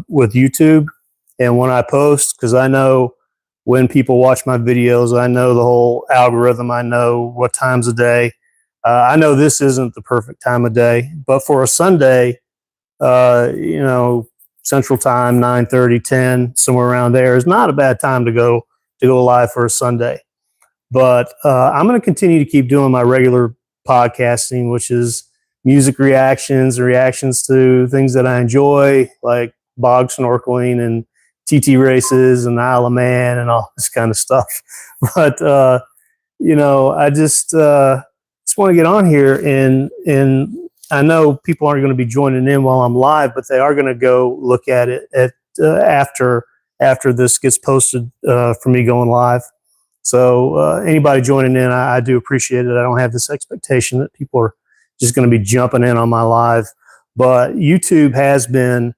with YouTube and when I post, because I know when people watch my videos, I know the whole algorithm. I know what times of day. I know this isn't the perfect time of day, but for a Sunday, Central Time, 9:30, 10, somewhere around there is not a bad time to go live for a Sunday. But I'm going to continue to keep doing my regular podcasting, which is music reactions to things that I enjoy, like bog snorkeling and TT races and Isle of Man and all this kind of stuff. But I just want to get on here and I know people aren't going to be joining in while I'm live, but they are going to go look at it after this gets posted for me going live. So anybody joining in, I do appreciate it. I don't have this expectation that people are just going to be jumping in on my live, but YouTube has been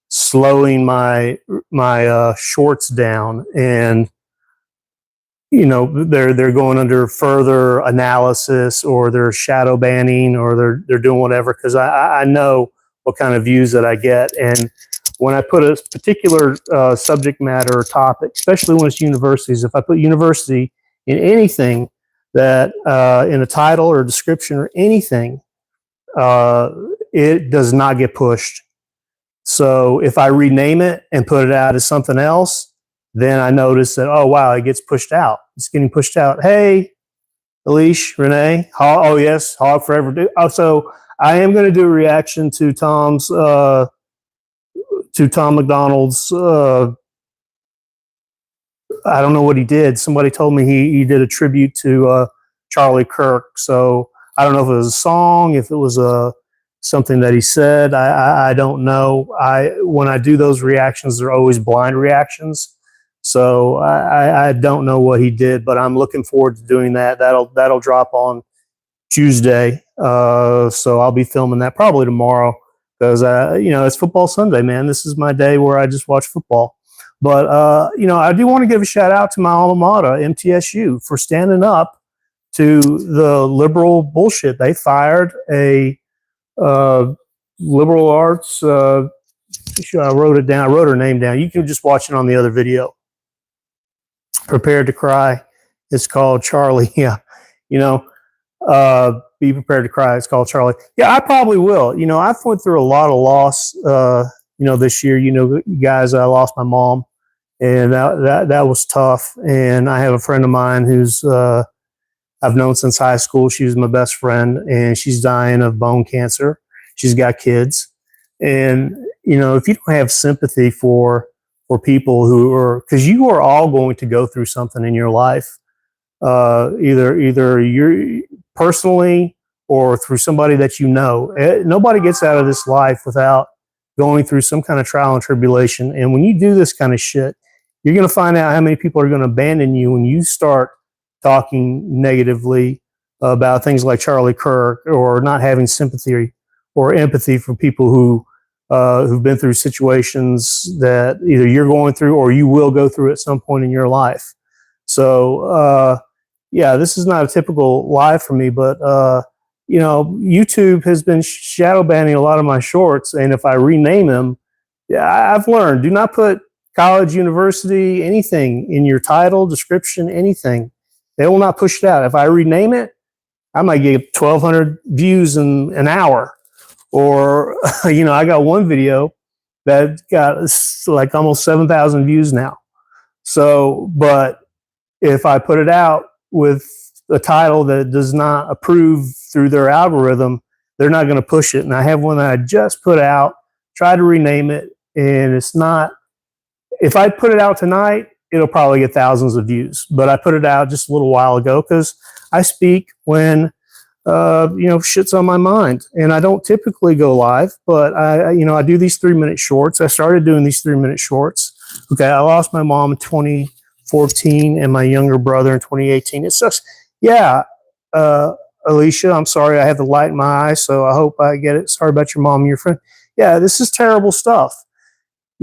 slowing my shorts down, and they're going under further analysis, or they're shadow banning, or they're doing whatever, because I know what kind of views that I get. And when I put a particular subject matter or topic, especially when it's universities, if I put university in anything that in a title or description or anything, it does not get pushed. So if I rename it and put it out as something else, then I notice that, oh, wow, it gets pushed out. It's getting pushed out. Hey, Alicia, Renee. Oh, yes, Hog Forever. Oh, so I am going to do a reaction to Tom McDonald's. I don't know what he did. Somebody told me he did a tribute to Charlie Kirk. So I don't know if it was a song, if it was something that he said. I don't know. When I do those reactions, they're always blind reactions. So I don't know what he did, but I'm looking forward to doing that. That'll drop on Tuesday. So I'll be filming that probably tomorrow, because it's football Sunday, man. This is my day where I just watch football. But I do want to give a shout out to my alma mater, MTSU, for standing up to the liberal bullshit. They fired a liberal arts. I wrote it down. I wrote her name down. You can just watch it on the other video. Prepared to Cry. It's called Charlie. Yeah. Be prepared to cry. It's called Charlie. Yeah, I probably will. I've went through a lot of loss, this year. Guys, I lost my mom, and that was tough. And I have a friend of mine who's I've known since high school. She was my best friend, and she's dying of bone cancer. She's got kids. And, if you don't have sympathy for people who are, because you are all going to go through something in your life, either you're personally or through somebody that nobody gets out of this life without going through some kind of trial and tribulation. And when you do this kind of shit, you're going to find out how many people are going to abandon you when you start talking negatively about things like Charlie Kirk, or not having sympathy or empathy for people who've been through situations that either you're going through or you will go through at some point in your life. So, this is not a typical live for me, but, YouTube has been shadow banning a lot of my shorts. And if I rename them, I've learned, do not put college, university, anything in your title, description, anything. They will not push it out. If I rename it, I might get 1,200 views in an hour. Or, I got one video that got like almost 7,000 views now. So, but if I put it out with a title that does not approve through their algorithm, they're not going to push it. And I have one that I just put out, tried to rename it, and it's not. If I put it out tonight, it'll probably get thousands of views. But I put it out just a little while ago because I speak when shit's on my mind, and I don't typically go live, but I do these 3-minute shorts. I started doing these 3-minute shorts. Okay, I lost my mom in 2014 and my younger brother in 2018. It sucks. Yeah, Alicia, I'm sorry. I have the light in my eye, so I hope I get it. Sorry about your mom and your friend. Yeah, this is terrible stuff.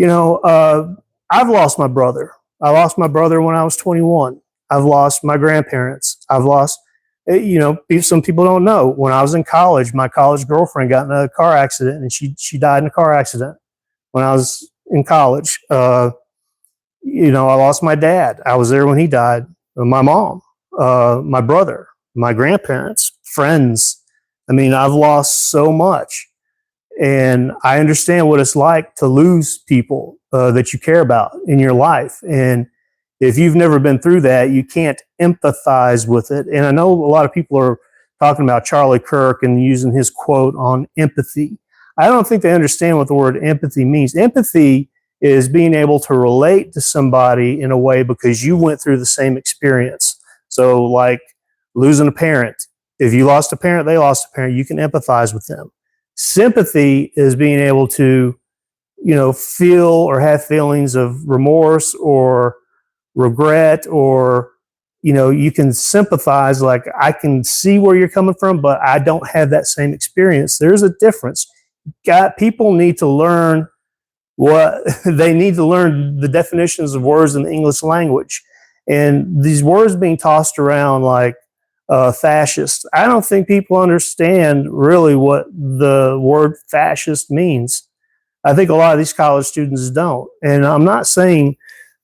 I've lost my brother. I lost my brother when I was 21. I've lost my grandparents. I've lost, some people don't know. When I was in college, my college girlfriend got in a car accident, and she died in a car accident when I was in college. You know, I lost my dad. I was there when he died. My mom, my brother, my grandparents, friends. I mean, I've lost so much. And I understand what it's like to lose people that you care about in your life. And if you've never been through that, you can't empathize with it. And I know a lot of people are talking about Charlie Kirk and using his quote on empathy. I don't think they understand what the word empathy means. Empathy is being able to relate to somebody in a way because you went through the same experience. So like losing a parent. If you lost a parent, they lost a parent, you can empathize with them. Sympathy is being able to, you know, feel or have feelings of remorse or regret, or, you know, you can sympathize, like I can see where you're coming from, but I don't have that same experience. There's a difference. People need to learn they need to learn the definitions of words in the English language. And these words being tossed around like fascist, I don't think people understand really what the word fascist means. I think a lot of these college students don't. And I'm not saying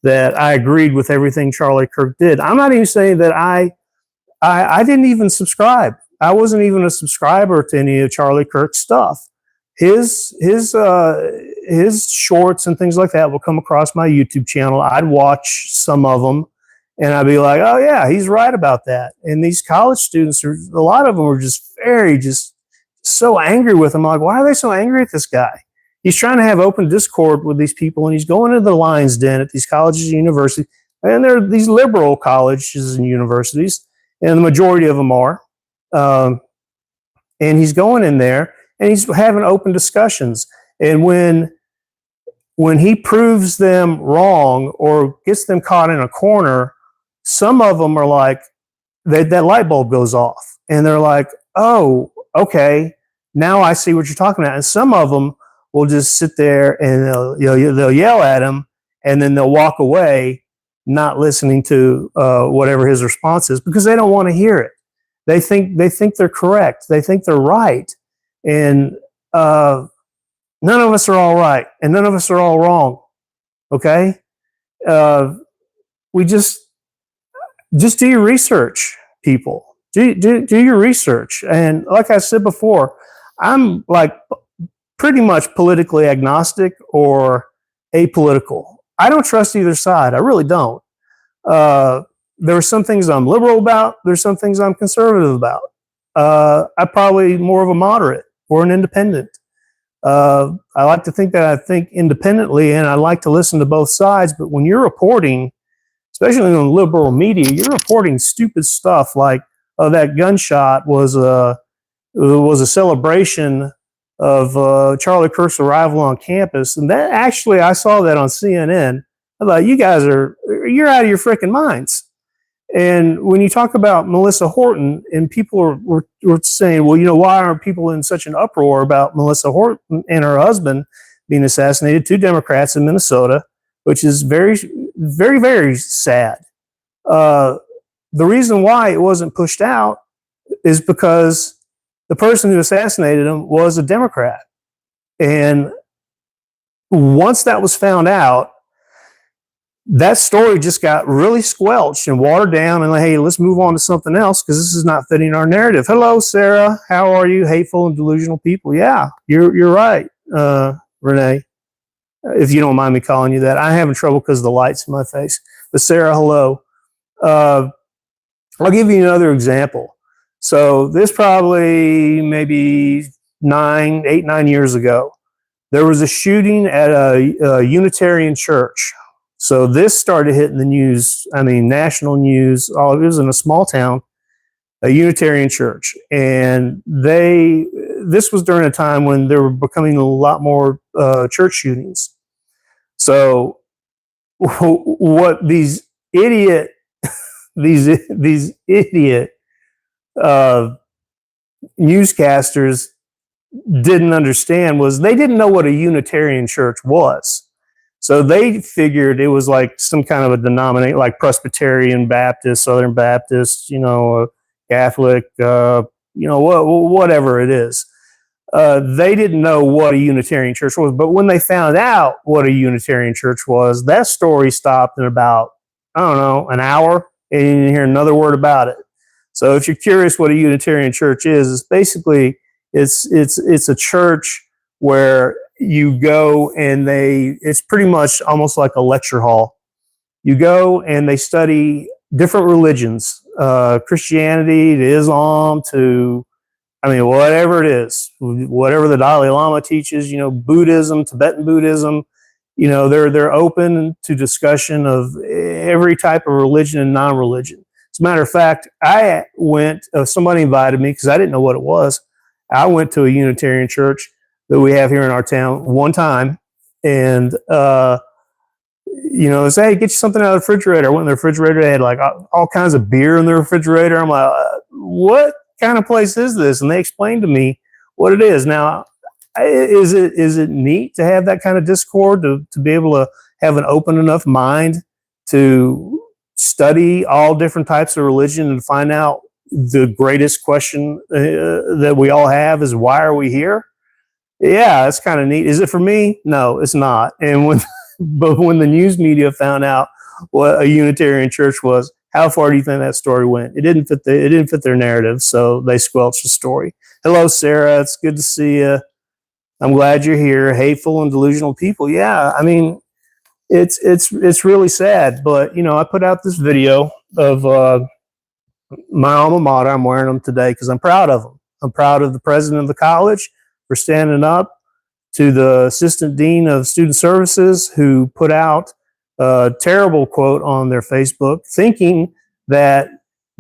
that I agreed with everything Charlie Kirk did. I'm not even saying that I didn't even subscribe. I wasn't even a subscriber to any of Charlie Kirk's stuff. His shorts and things like that will come across my YouTube channel. I'd watch some of them and I'd be like, oh yeah, he's right about that. And these college students, a lot of them are just so angry with him. I'm like, why are they so angry at this guy? He's trying to have open discord with these people, and he's going to the lion's den at these colleges and universities. And they're these liberal colleges and universities, and the majority of them are. And he's going in there and he's having open discussions. And when he proves them wrong or gets them caught in a corner, some of them are like, that light bulb goes off. And they're like, oh, okay, now I see what you're talking about. And some of them will just sit there and they'll yell at him, and then they'll walk away, not listening to whatever his response is, because they don't want to hear it. They think they're correct. They think they're right. And none of us are all right, and none of us are all wrong. Okay? We just do your research, people. Do your research. And like I said before, I'm like pretty much politically agnostic or apolitical. I don't trust either side. I really don't. There are some things I'm liberal about. There's some things I'm conservative about. I'm probably more of a moderate or an independent. I like to think that I think independently, and I like to listen to both sides. But when you're reporting, especially in liberal media, you're reporting stupid stuff like, oh, that gunshot was a celebration of Charlie Kirk's arrival on campus. And that actually, I saw that on CNN. I thought, you're out of your freaking minds. And when you talk about Melissa Horton, and people were saying, well, you know, why aren't people in such an uproar about Melissa Horton and her husband being assassinated? 2 Democrats in Minnesota, which is very, very, very sad. The reason why it wasn't pushed out is because the person who assassinated him was a Democrat. And once that was found out, that story just got really squelched and watered down, and like, hey, let's move on to something else because this is not fitting our narrative. Hello, Sarah. How are you? Hateful and delusional people. Yeah, you're right, Renee. If you don't mind me calling you that. I'm having trouble because of the lights in my face. But Sarah, hello. I'll give you another example. So this probably maybe 8, 9 years ago, there was a shooting at a Unitarian church. So this started hitting the news, I mean, national news. It was in a small town, a Unitarian church. And this was during a time when there were becoming a lot more church shootings. So what these idiot newscasters didn't understand was they didn't know what a Unitarian church was. So they figured it was like some kind of a denomination, like Presbyterian Baptist, Southern Baptist, you know, Catholic, you know, whatever it is. they didn't know what a Unitarian church was. But when they found out what a Unitarian church was, that story stopped in about, I don't know, an hour, and you didn't hear another word about it. So if you're curious what a Unitarian church is, it's basically it's a church where you go and it's pretty much almost like a lecture hall. You go and they study different religions, Christianity to Islam to, I mean, whatever it is, whatever the Dalai Lama teaches, Buddhism, Tibetan Buddhism, they're open to discussion of every type of religion and non-religion. As a matter of fact, I went, somebody invited me because I didn't know what it was. I went to a Unitarian church that we have here in our town one time, and say, hey, get you something out of the refrigerator. I went in the refrigerator. They had like all kinds of beer in the refrigerator. I'm like, what kind of place is this? And they explained to me what it is. Now, is it neat to have that kind of discord, to be able to have an open enough mind to study all different types of religion and find out the greatest question that we all have is, why are we here? Yeah, that's kind of neat. Is it for me? No, it's not. And but when the news media found out what a Unitarian church was, how far do you think that story went? It didn't fit their narrative, so they squelched the story. Hello, Sarah. It's good to see you. I'm glad you're here. Hateful and delusional people. Yeah, I mean, it's really sad. But I put out this video of my alma mater. I'm wearing them today because I'm proud of them. I'm proud of the president of the college for standing up to the assistant dean of student services, who put out a terrible quote on their Facebook, thinking that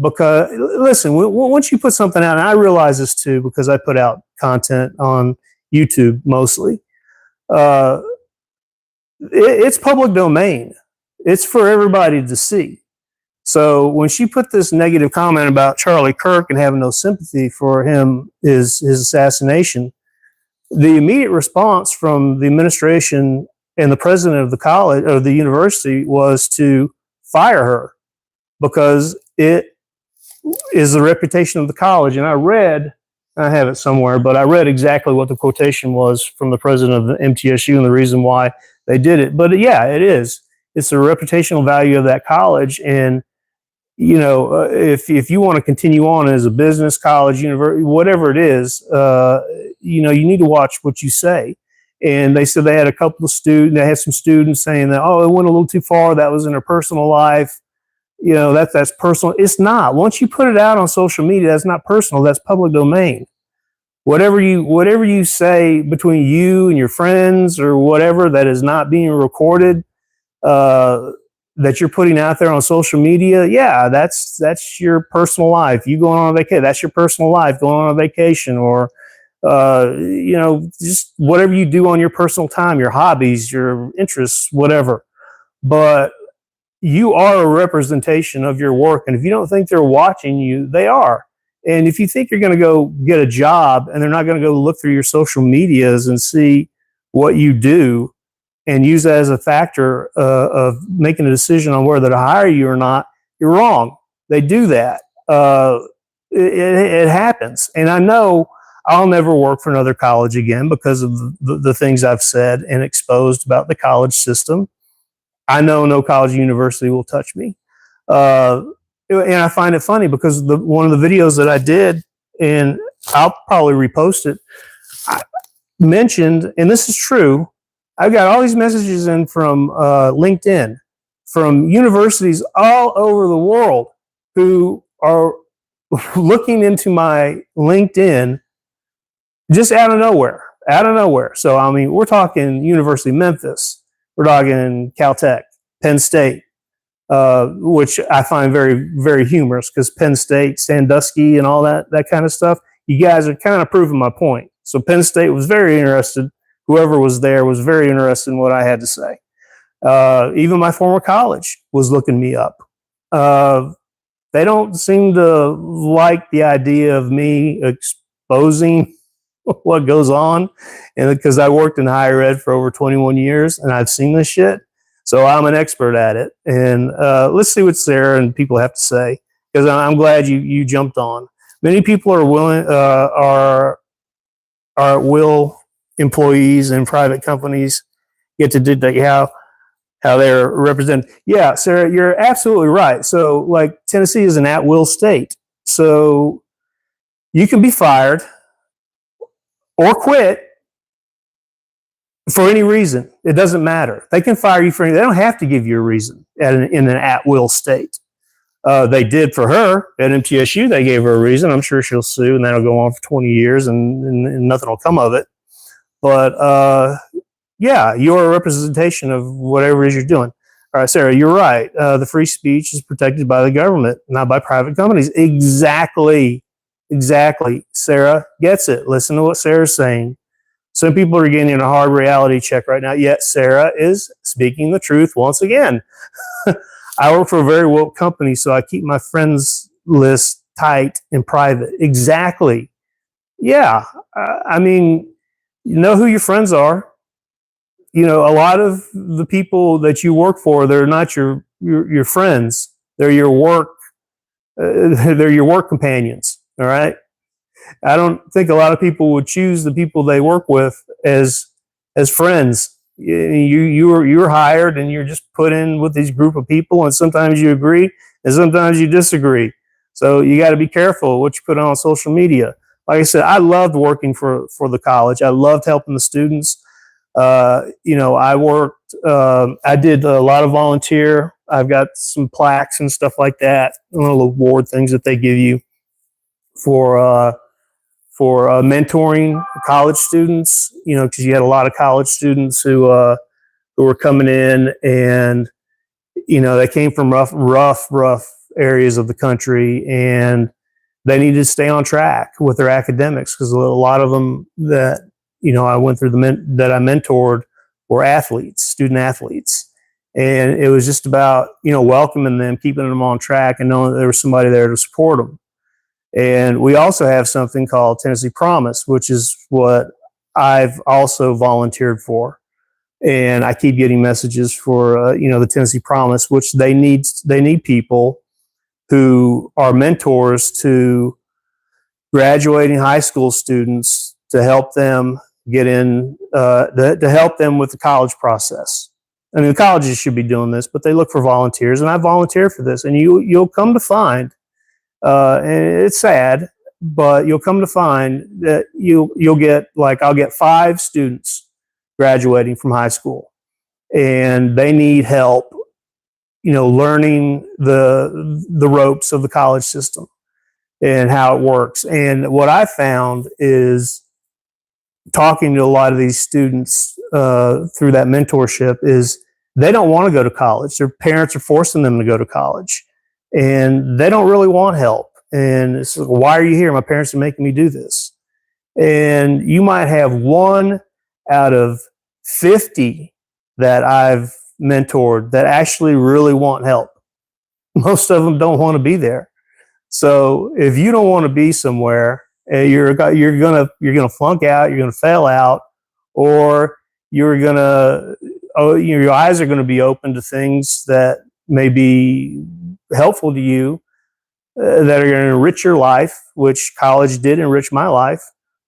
because, listen, once you put something out, and I realize this too because I put out content on YouTube mostly, it's public domain. It's for everybody to see. So when she put this negative comment about Charlie Kirk and having no sympathy for his assassination, the immediate response from the administration and the president of the college or the university was to fire her because it is the reputation of the college. And I have it somewhere, but I read exactly what the quotation was from the president of the MTSU and the reason why they did it. But yeah, it is. It's the reputational value of that college. And if you want to continue on as a business, college, university, whatever it is, you need to watch what you say. And they said they had some students saying that, oh, it went a little too far. That was in her personal life. That's personal. It's not. Once you put it out on social media, that's not personal. That's public domain. Whatever you say between you and your friends or whatever that is not being recorded, that you're putting out there on social media, yeah, that's your personal life. You going on a vacation, that's your personal life, going on a vacation, or just whatever you do on your personal time, your hobbies, your interests, whatever. But you are a representation of your work, and if you don't think they're watching you, they are. And if you think you're going to go get a job and they're not going to go look through your social medias and see what you do and use that as a factor of making a decision on whether to hire you or not, you're wrong. They do that. It happens. And I know I'll never work for another college again because of the things I've said and exposed about the college system. I know no college or university will touch me. And I find it funny because one of the videos that I did, and I'll probably repost it, I mentioned, and this is true, I've got all these messages in from LinkedIn, from universities all over the world who are looking into my LinkedIn just out of nowhere. So, I mean, we're talking University of Memphis, we're talking Caltech, Penn State, which I find very, very humorous because Penn State, Sandusky, and all that kind of stuff, you guys are kind of proving my point. So Penn State was very interested. Whoever was there was very interested in what I had to say. Even my former college was looking me up. They don't seem to like the idea of me exposing what goes on, and because I worked in higher ed for over 21 years and I've seen this shit, so I'm an expert at it. And let's see what Sarah and people have to say, because I'm glad you jumped on. Many people are are at will employees in private companies get to dictate how they're represented. Yeah, Sarah, you're absolutely right. So, like, Tennessee is an at will state. So you can be fired or quit for any reason. It doesn't matter. They can fire you for any. They don't have to give you a reason in an at will state. They did for her at MTSU. They gave her a reason. I'm sure she'll sue, and that'll go on for 20 years, and nothing will come of it. But yeah, you're a representation of whatever it is you're doing. All right, Sarah, you're right. The free speech is protected by the government, not by private companies. Exactly. Sarah gets it. Listen to what Sarah's saying. Some people are getting a hard reality check right now, yet Sarah is speaking the truth once again. I work for a very woke company, so I keep my friends list tight and private. Exactly. Yeah. I mean, you know who your friends are. You know, a lot of the people that you work for, they're not your friends. They're your work. They're your work companions. All right. I don't think a lot of people would choose the people they work with as friends. You're hired and you're just put in with these group of people, and sometimes you agree and sometimes you disagree. So you got to be careful what you put on social media. Like I said, I loved working for the college. I loved helping the students. You know, I did a lot of volunteer. I've got some plaques and stuff like that, little award things that they give you for mentoring college students, you know, because you had a lot of college students who were coming in, and, you know, they came from rough areas of the country, and they needed to stay on track with their academics, because a lot of them that, you know, I went through that I mentored were athletes, student athletes. And it was just about, you know, welcoming them, keeping them on track, and knowing that there was somebody there to support them. And we also have something called Tennessee Promise, which is what I've also volunteered for. And I keep getting messages for, you know, the Tennessee Promise, which they need people who are mentors to graduating high school students to help them get in, to help them with the college process. I mean, the colleges should be doing this, but they look for volunteers, and I volunteer for this. And you'll come to find, and it's sad, but you'll come to find that you'll get, like, I'll get 5 students graduating from high school, and they need help, you know, learning the ropes of the college system and how it works. And what I found is, talking to a lot of these students through that mentorship, is they don't want to go to college. Their parents are forcing them to go to college, and they don't really want help. And it's like, why are you here? My parents are making me do this. And you might have 1 out of 50 that I've mentored that actually really want help. Most of them don't want to be there. So if you don't want to be somewhere, you're gonna flunk out, you're gonna fail out, or your eyes are gonna be open to things that may be helpful to you, that are going to enrich your life, which college did enrich my life,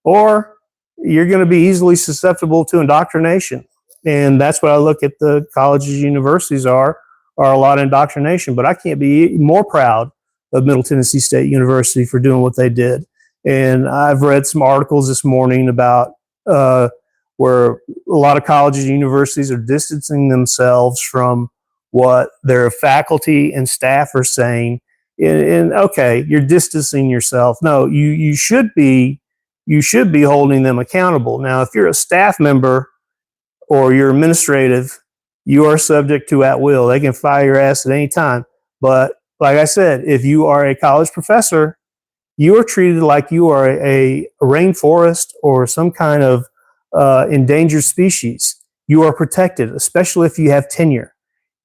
or you're going to be easily susceptible to indoctrination. And that's what I look at the colleges, universities are a lot of indoctrination. But I can't be more proud of Middle Tennessee State University for doing what they did. And I've read some articles this morning about where a lot of colleges and universities are distancing themselves from what their faculty and staff are saying. And okay, you're distancing yourself. No, you should be holding them accountable. Now, if you're a staff member or you're administrative, you are subject to at will. They can fire your ass at any time. But like I said, if you are a college professor, you are treated like you are a rainforest or some kind of endangered species. You are protected, especially if you have tenure.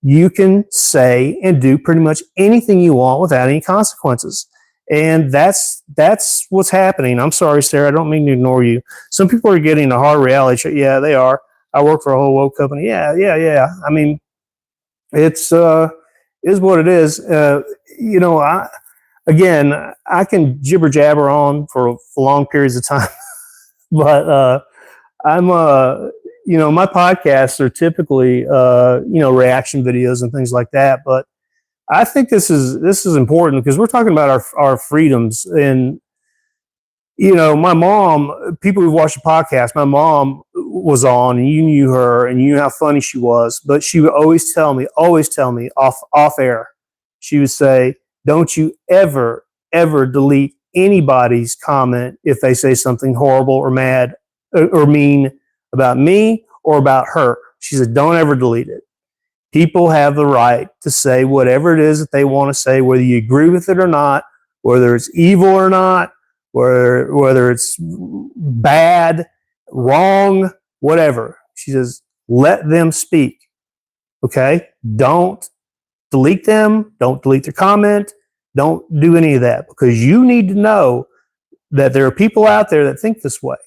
You can say and do pretty much anything you want without any consequences. And that's what's happening. I'm sorry, Sarah, I don't mean to ignore you. Some people are getting a hard reality check. Yeah, they are. I work for a whole woke company. Yeah. I mean, it's is what it is. You know, I can jibber jabber on for long periods of time But I'm my podcasts are typically reaction videos and things like that. But I think this is important because we're talking about our freedoms. And my mom, people who've watched the podcast, my mom was on, and you knew her and you knew how funny she was, but she would always tell me off air, she would say, don't you ever delete anybody's comment if they say something horrible or mad or mean about me or about her. She said, don't ever delete it. People have the right to say whatever it is that they want to say, whether you agree with it or not, whether it's evil or not, whether it's bad, wrong, whatever. She says, let them speak. Okay? Don't delete them. Don't delete their comment. Don't do any of that, because you need to know that there are people out there that think this way.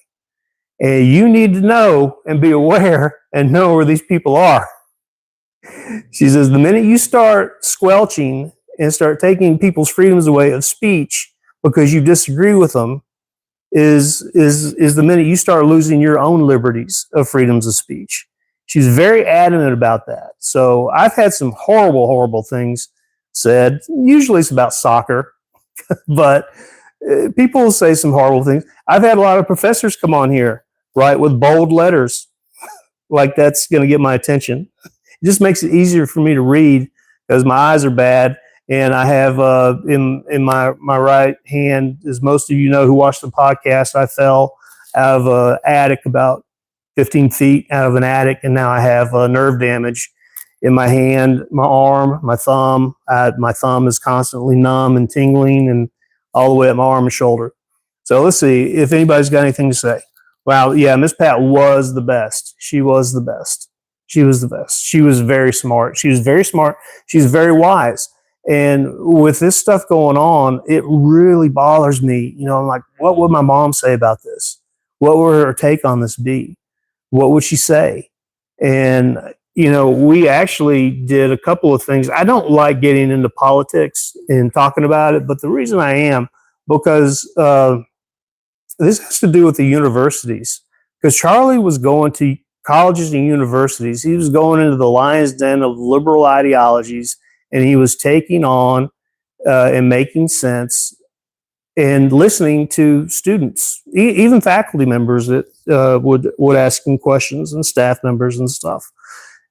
And you need to know and be aware and know where these people are. She says, the minute you start squelching and start taking people's freedoms away of speech because you disagree with them, is the minute you start losing your own liberties of freedoms of speech. She's very adamant about that. So I've had some horrible things said. Usually it's about soccer, but people will say some horrible things. I've had a lot of professors come on here, write with bold letters, like that's going to get my attention. It just makes it easier for me to read because my eyes are bad. And I have in my right hand, as most of you know who watched the podcast, I fell out of an attic about 15 feet out of an attic, and now I have nerve damage in my hand, my arm, my thumb. My thumb is constantly numb and tingling, and all the way up my arm and shoulder. So let's see if anybody's got anything to say. Wow, yeah, Miss Pat was the best. She was the best. She was the best. She was very smart. She was very smart. She was very wise. And with this stuff going on, it really bothers me. I'm like, what would my mom say about this? What would her take on this be? What would she say? And, we actually did a couple of things. I don't like getting into politics and talking about it, but the reason I am, because this has to do with the universities. Because Charlie was going to colleges and universities. He was going into the lion's den of liberal ideologies, and he was taking on and making sense and listening to students, even faculty members that would ask him questions, and staff members and stuff.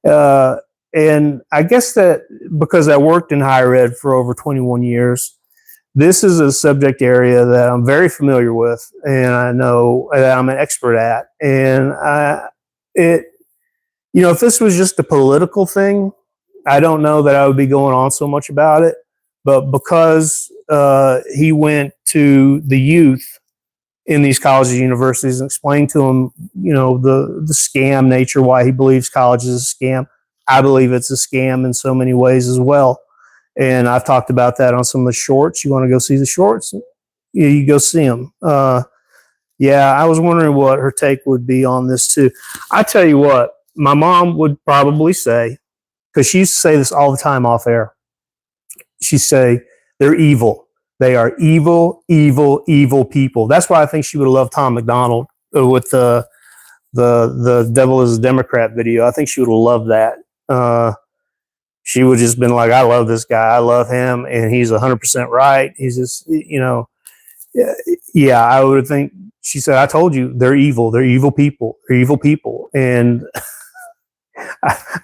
And I guess that because I worked in higher ed for over 21 years, this is a subject area that I'm very familiar with, and I know that I'm an expert at. And if this was just a political thing, I don't know that I would be going on so much about it. But because he went to the youth in these colleges and universities and explained to them, the scam nature, why he believes college is a scam. I believe it's a scam in so many ways as well. And I've talked about that on some of the shorts. You want to go see the shorts? You go see them. Yeah, I was wondering what her take would be on this too. I tell you what, my mom would probably say, because she used to say this all the time off air. She'd say, they're evil. They are evil people. That's why I think she would have loved Tom McDonald with the Devil is a Democrat video. I think she would have loved that. She would have just been like, I love this guy. I love him. And he's 100% right. He's just, yeah, I would think, she said, I told you, they're evil. They're evil people. They're evil people. And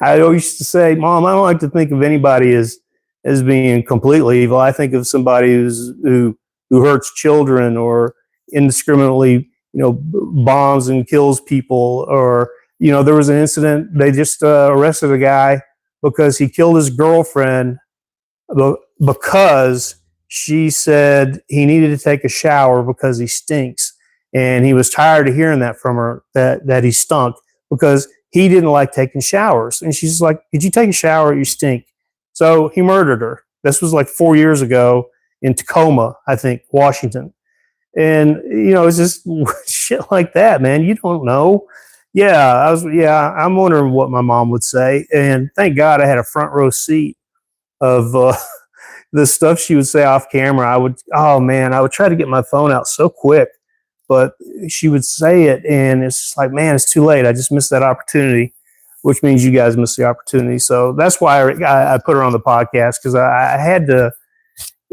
I always used to say, Mom, I don't like to think of anybody as being completely evil. I think of somebody who hurts children or indiscriminately, bombs and kills people. Or, there was an incident, they just arrested a guy because he killed his girlfriend because she said he needed to take a shower because he stinks. And he was tired of hearing that from her, that he stunk, because he didn't like taking showers. And she's like, did you take a shower? You stink. So he murdered her. This was like 4 years ago in Tacoma, I think, Washington. And, it's just shit like that, man. You don't know. I'm wondering what my mom would say. And thank God I had a front row seat of the stuff she would say off camera. I would try to get my phone out so quick but she would say it, and it's just like, man, it's too late. I just missed that opportunity, which means you guys missed the opportunity. So that's why I put her on the podcast, because I had to.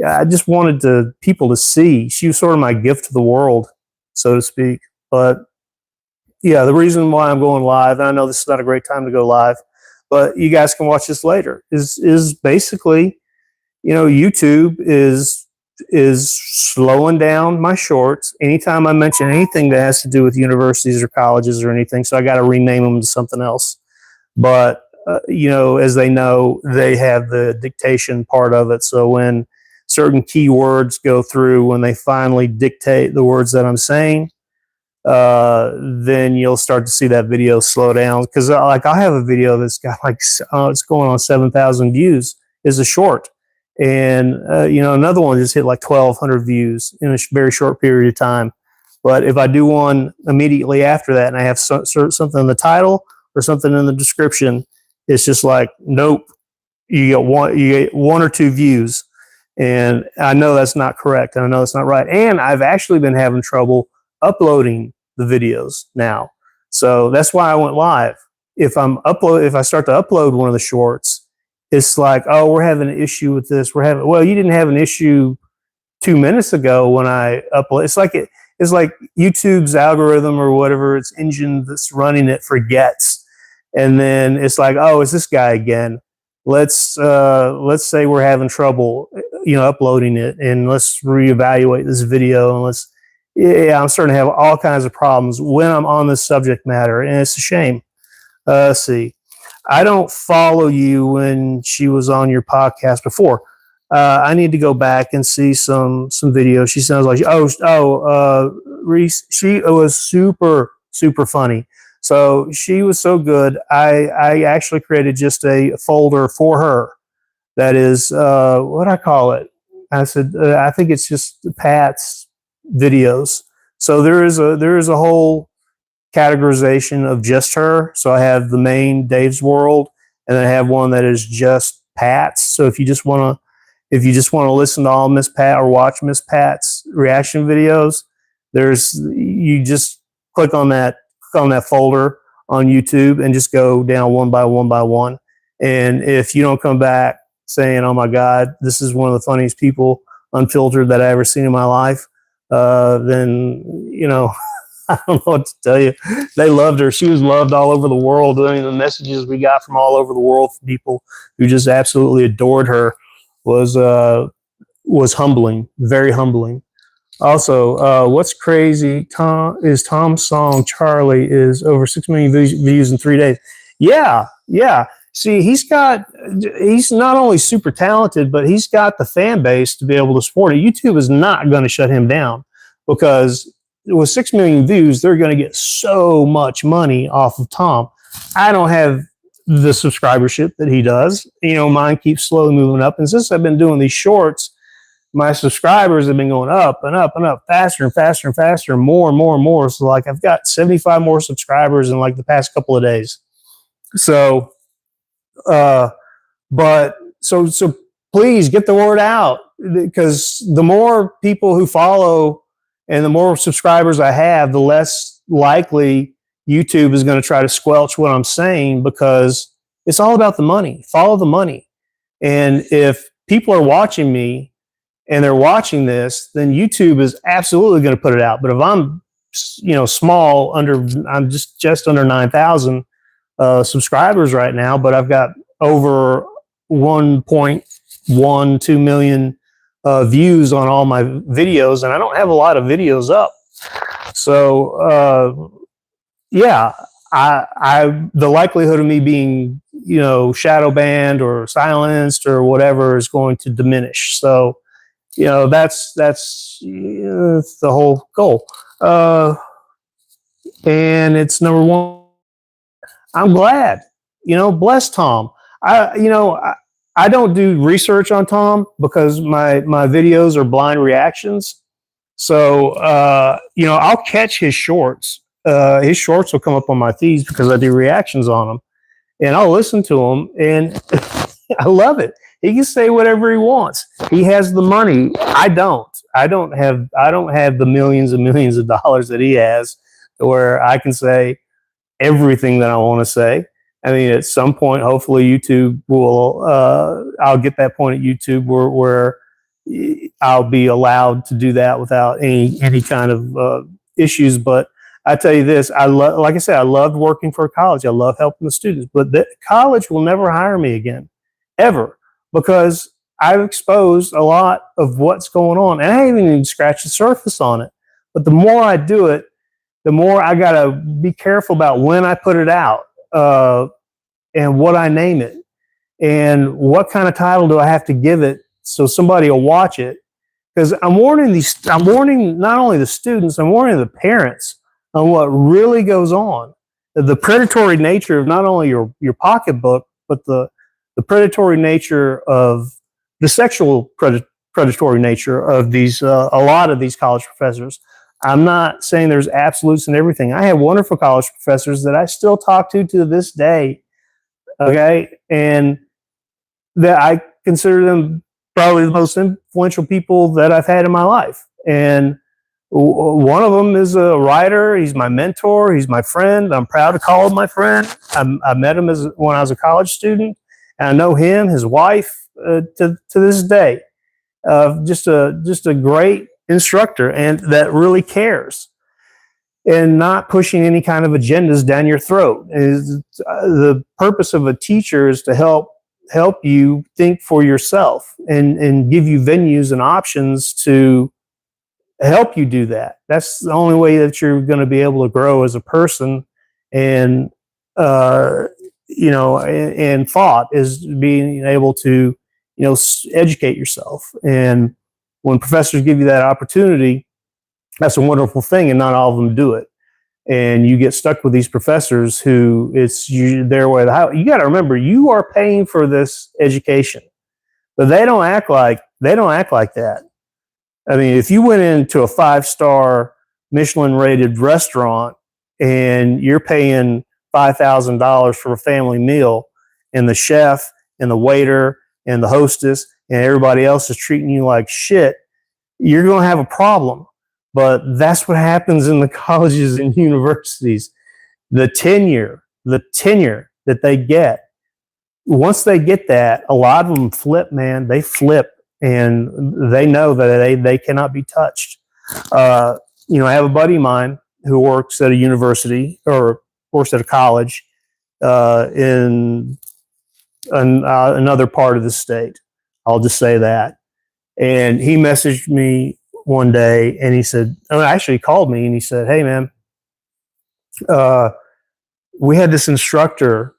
I just wanted people to see. She was sort of my gift to the world, so to speak. But yeah, the reason why I'm going live, and I know this is not a great time to go live, but you guys can watch this later, is basically, YouTube is slowing down my shorts anytime I mention anything that has to do with universities or colleges or anything. So I got to rename them to something else. But as they know, they have the dictation part of it. So when certain keywords go through, when they finally dictate the words that I'm saying, then you'll start to see that video slow down. Because I have a video that's got it's going on 7,000 views. Is a short, and another one just hit like 1,200 views in a very short period of time. But if I do one immediately after that, and I have something in the title or something in the description, it's just like, nope, you get one or two views. And I know that's not correct, and I know that's not right. And I've actually been having trouble uploading the videos now. So that's why I went live. If I start to upload one of the shorts, it's like, oh, we're having an issue with this. Well, you didn't have an issue 2 minutes ago when I upload. It's like YouTube's algorithm or whatever its engine that's running it forgets. And then it's like, oh, it's this guy again. Let's say we're having trouble, uploading it, and let's reevaluate this video, and I'm starting to have all kinds of problems when I'm on this subject matter, and it's a shame. Let's see. I don't follow you when she was on your podcast before. I need to go back and see some videos. She sounds like, Reese, she was super, super funny. So she was so good. I actually created just a folder for her. That is, what I call it. I said, I think it's just Pat's videos. So there is a whole categorization of just her. So I have the main Dave's World, and then I have one that is just Pat's. So if you just want to listen to all Miss Pat or watch Miss Pat's reaction videos, you just click on that folder on YouTube and just go down one by one by one. And if you don't come back saying, oh my God, this is one of the funniest people unfiltered that I ever seen in my life, then, I don't know what to tell you. They loved her. She was loved all over the world. I mean, the messages we got from all over the world from people who just absolutely adored her was humbling, very humbling. Also, what's crazy, Tom's song Charlie is over 6 million views in 3 days. Yeah. See, he's not only super talented, but he's got the fan base to be able to support it. YouTube is not going to shut him down, because with 6 million views, they're going to get so much money off of Tom. I don't have the subscribership that he does. Mine keeps slowly moving up. And since I've been doing these shorts, my subscribers have been going up and up and up, faster and faster and faster, and more and more and more. So like I've got 75 more subscribers in like the past couple of days. So, so please get the word out, because the more people who follow and the more subscribers I have, the less likely YouTube is going to try to squelch what I'm saying, because it's all about the money. Follow the money. And if people are watching me and they're watching this, then YouTube is absolutely going to put it out. But if I'm, small, I'm just under 9,000 subscribers right now, but I've got over 1.12 million views on all my videos, and I don't have a lot of videos up. So, the likelihood of me being, shadow banned or silenced or whatever is going to diminish. So, that's the whole goal. And it's number one. I'm glad, bless Tom. I don't do research on Tom because my videos are blind reactions. So, I'll catch his shorts. His shorts will come up on my feeds because I do reactions on them, and I'll listen to them. And I love it. He can say whatever he wants. He has the money. I don't. I don't have the millions and millions of dollars that he has, where I can say everything that I want to say. I mean, at some point, hopefully, YouTube will. I'll get that point at YouTube where I'll be allowed to do that without any kind of issues. But I tell you this, like I said, I loved working for a college. I love helping the students, but the college will never hire me again, ever, because I've exposed a lot of what's going on, and I haven't even scratched the surface on it. But the more I do it, the more I got to be careful about when I put it out, and what I name it, and what kind of title do I have to give it so somebody will watch it. Because I'm warning not only the students, I'm warning the parents on what really goes on. The predatory nature of not only your pocketbook, but the predatory nature of the sexual predatory nature of these a lot of these college professors. I'm not saying there's absolutes in everything. I have wonderful college professors that I still talk to this day. Okay, and that I consider them probably the most influential people that I've had in my life. And one of them is a writer. He's my mentor. He's my friend. I'm proud to call him my friend. I met him when I was a college student, and I know him, his wife, to this day. Just a great instructor, and that really cares, and not pushing any kind of agendas down your throat. The purpose of a teacher is to help you think for yourself and give you venues and options to help you do that. That's the only way that you're going to be able to grow as a person, and and thought is being able to educate yourself. And when professors give you that opportunity, that's a wonderful thing, and not all of them do it. And you get stuck with these professors who it's their way of the house. You got to remember, you are paying for this education, but they don't act like that. I mean, if you went into a 5-star Michelin-rated restaurant and you're paying $5,000 for a family meal, and the chef and the waiter and the hostess and everybody else is treating you like shit, you're going to have a problem. But that's what happens in the colleges and universities. The tenure that they get, once they get that, a lot of them flip, man. They flip, and they know that they cannot be touched. I have a buddy of mine who works at a university, or works at a college in another part of the state. I'll just say that. And he messaged me one day, and he said, actually he called me, and he said, "Hey man, we had this instructor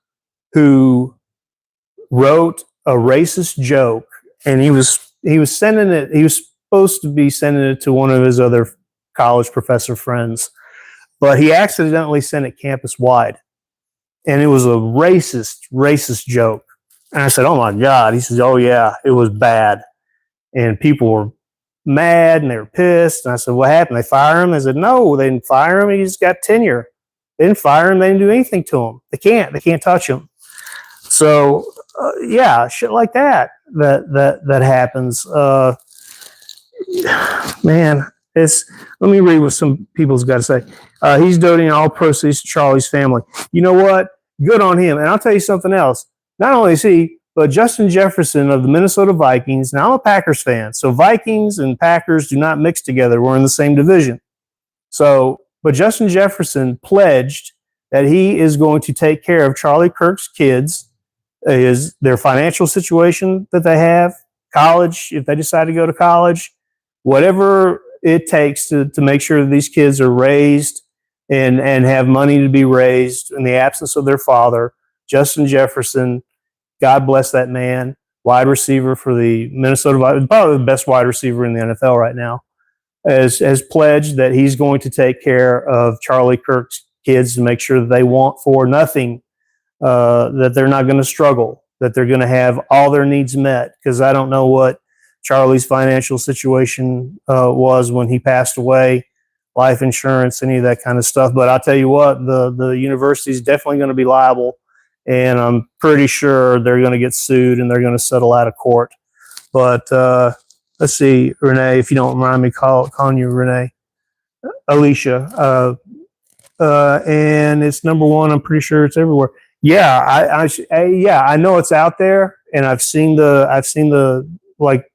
who wrote a racist joke, and he was sending it. He was supposed to be sending it to one of his other college professor friends, but he accidentally sent it campus wide, and it was a racist joke." And I said, "Oh my God." He says, "Oh yeah, it was bad." And people were mad, and they were pissed. And I said, "What happened? They fire him?" They said, "No, they didn't fire him. He just got tenure. They didn't fire him. They didn't do anything to him. They can't touch him." So yeah, shit like that happens. Man, let me read what some people's got to say. He's donating all proceeds to Charlie's family. You know what? Good on him. And I'll tell you something else. Not only is he, but Justin Jefferson of the Minnesota Vikings. Now, I'm a Packers fan, so Vikings and Packers do not mix together. We're in the same division. So, but Justin Jefferson pledged that he is going to take care of Charlie Kirk's kids, their financial situation that they have, college, if they decide to go to college, whatever it takes to make sure that these kids are raised and have money to be raised in the absence of their father. Justin Jefferson, God bless that man, wide receiver for the Minnesota Vikings, probably the best wide receiver in the NFL right now, has pledged that he's going to take care of Charlie Kirk's kids and make sure that they want for nothing, that they're not going to struggle, that they're going to have all their needs met. Because I don't know what Charlie's financial situation was when he passed away, life insurance, any of that kind of stuff. But I'll tell you what, the university is definitely going to be liable. and I'm pretty sure they're going to get sued and they're going to settle out of court. But let's see, Renee, if you don't mind me calling you Renee, Alicia, and it's #1. I'm pretty sure it's everywhere. Yeah, I know it's out there, and I've seen the like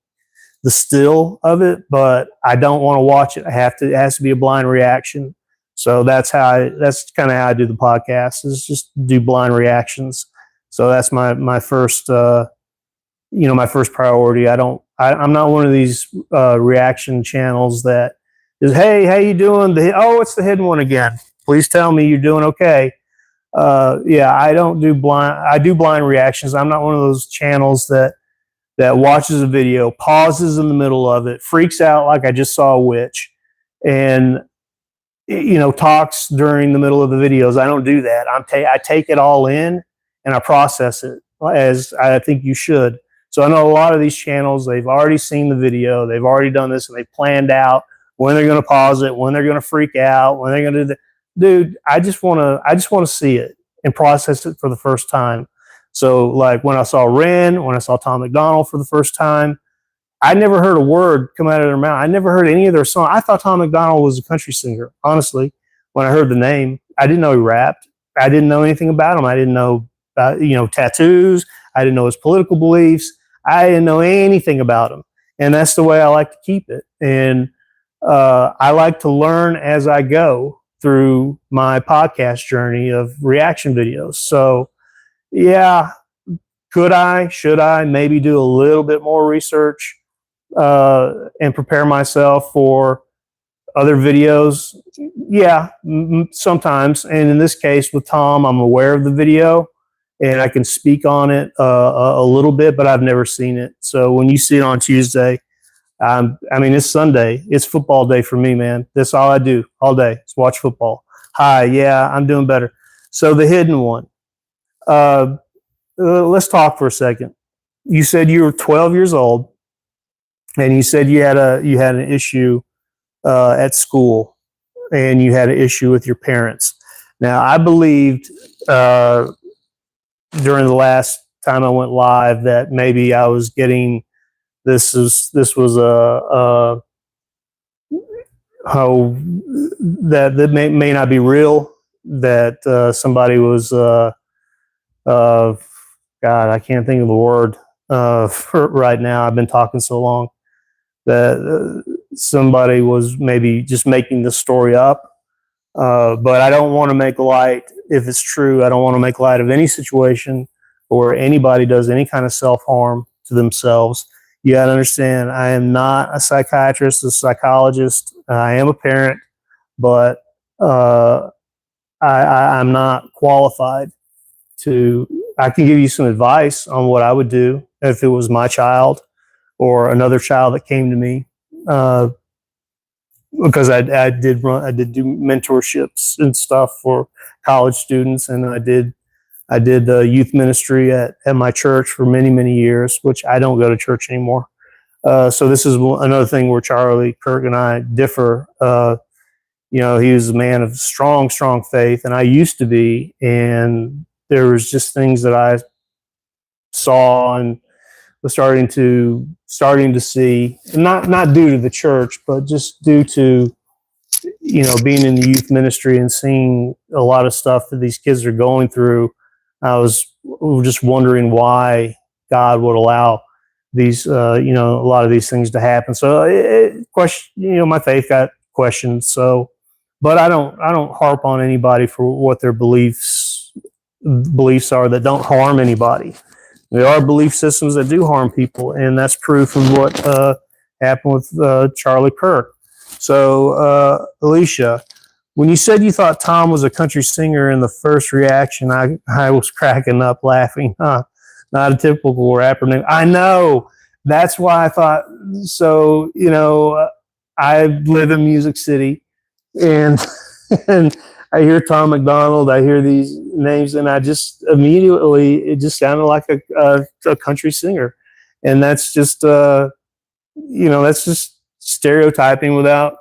the still of it, but I don't want to watch it. It has to be a blind reaction. So that's kind of how I do the podcast, is just do blind reactions. So that's my first, my first priority. I'm not one of these reaction channels that is, hey, how you doing? It's the hidden one again. Please tell me you're doing okay. Yeah, I do blind reactions. I'm not one of those channels that watches a video, pauses in the middle of it, freaks out like I just saw a witch, and talks during the middle of the videos. I don't do that. I take it all in and I process it, as I think you should. So I know a lot of these channels, they've already seen the video, they've already done this, and they planned out when they're going to pause it, when they're going to freak out, when they're going to do that. Dude, I just want to see it and process it for the first time. So like when I saw Ren, when I saw Tom McDonald for the first time, I never heard a word come out of their mouth. I never heard any of their songs. I thought Tom McDonald was a country singer, honestly. When I heard the name, I didn't know he rapped. I didn't know anything about him. I didn't know about, tattoos. I didn't know his political beliefs. I didn't know anything about him. And that's the way I like to keep it. And I like to learn as I go through my podcast journey of reaction videos. So, yeah, should I maybe do a little bit more research and prepare myself for other videos? Yeah, sometimes. And in this case with Tom, I'm aware of the video and I can speak on it a little bit, but I've never seen it. So when you see it on Tuesday, it's Sunday. It's football day for me, man. That's all I do all day is watch football. Hi, yeah, I'm doing better. So the hidden one. Let's talk for a second. You said you were 12 years old, and you said you had an issue at school, and you had an issue with your parents. Now, I believed during the last time I went live that maybe I was getting this was that may not be real. That somebody was God, I can't think of the word for right now. I've been talking so long that somebody was maybe just making this story up. But I don't want to make light, if it's true, I don't want to make light of any situation where anybody does any kind of self-harm to themselves. You got to understand, I am not a psychiatrist, a psychologist. I am a parent, but I'm not qualified to. I can give you some advice on what I would do if it was my child or another child that came to me, because I did do mentorships and stuff for college students, and I did youth ministry at my church for many years, which I don't go to church anymore. So this is another thing where Charlie Kirk and I differ. He was a man of strong faith, and I used to be, and there was just things that I saw and was starting to see, not due to the church, but just due to, being in the youth ministry and seeing a lot of stuff that these kids are going through. I was just wondering why God would allow these, a lot of these things to happen. So my faith got questioned. So, but I don't harp on anybody for what their beliefs are that don't harm anybody. There are belief systems that do harm people, and that's proof of what happened with Charlie Kirk. So, Alicia, when you said you thought Tom was a country singer in the first reaction, I was cracking up laughing. Huh? Not a typical rapper name. I know. That's why I thought. So, I live in Music City, and and I hear Tom McDonald, I hear these names, and I just immediately, it just sounded like a country singer. And that's just, that's just stereotyping without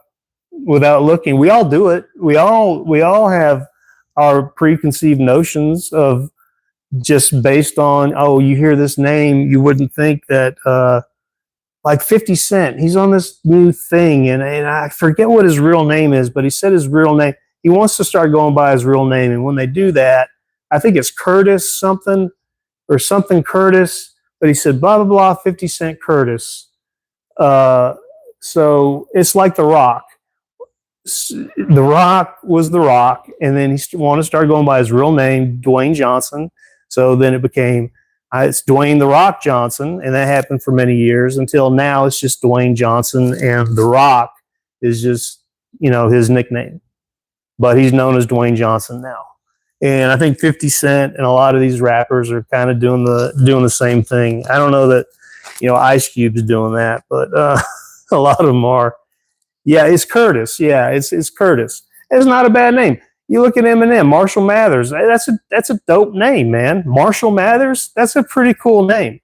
looking. We all do it. We all have our preconceived notions of just based on, oh, you hear this name, you wouldn't think that, like 50 Cent, he's on this new thing, and I forget what his real name is, but he said his real name. He wants to start going by his real name, and when they do that, I think it's Curtis something or something Curtis, but he said blah blah blah 50 Cent Curtis. So it's like The Rock. The Rock was The Rock, and then he wanted to start going by his real name, Dwayne Johnson. So then it became it's Dwayne The Rock Johnson, and that happened for many years until now. It's just Dwayne Johnson, and The Rock is just his nickname, but he's known as Dwayne Johnson now. And I think 50 Cent and a lot of these rappers are kind of doing the same thing. I don't know that Ice Cube's doing that, but a lot of them are. Yeah, it's Curtis. Yeah, it's Curtis. It's not a bad name. You look at Eminem, Marshall Mathers. That's a dope name, man. Marshall Mathers. That's a pretty cool name.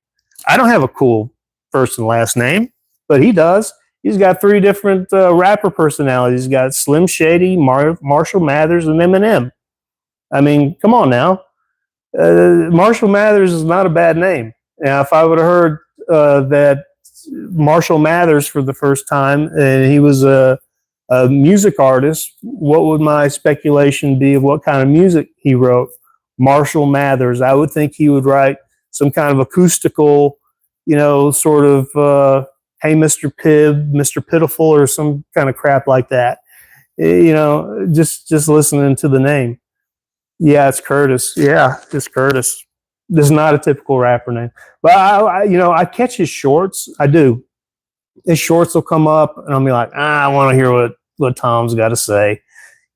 I don't have a cool first and last name, but he does. He's got 3 different rapper personalities. He's got Slim Shady, Marshall Mathers, and Eminem. I mean, come on now. Marshall Mathers is not a bad name. Now, if I would have heard that Marshall Mathers for the first time and he was a music artist, what would my speculation be of what kind of music he wrote? Marshall Mathers. I would think he would write some kind of acoustical, sort of, hey, Mr. Pibb, Mr. Pitiful, or some kind of crap like that. Just listening to the name. Yeah, it's Curtis. Yeah, it's Curtis. This is not a typical rapper name, but I catch his shorts. I do. His shorts will come up, and I'll be like, I want to hear what Tom's got to say,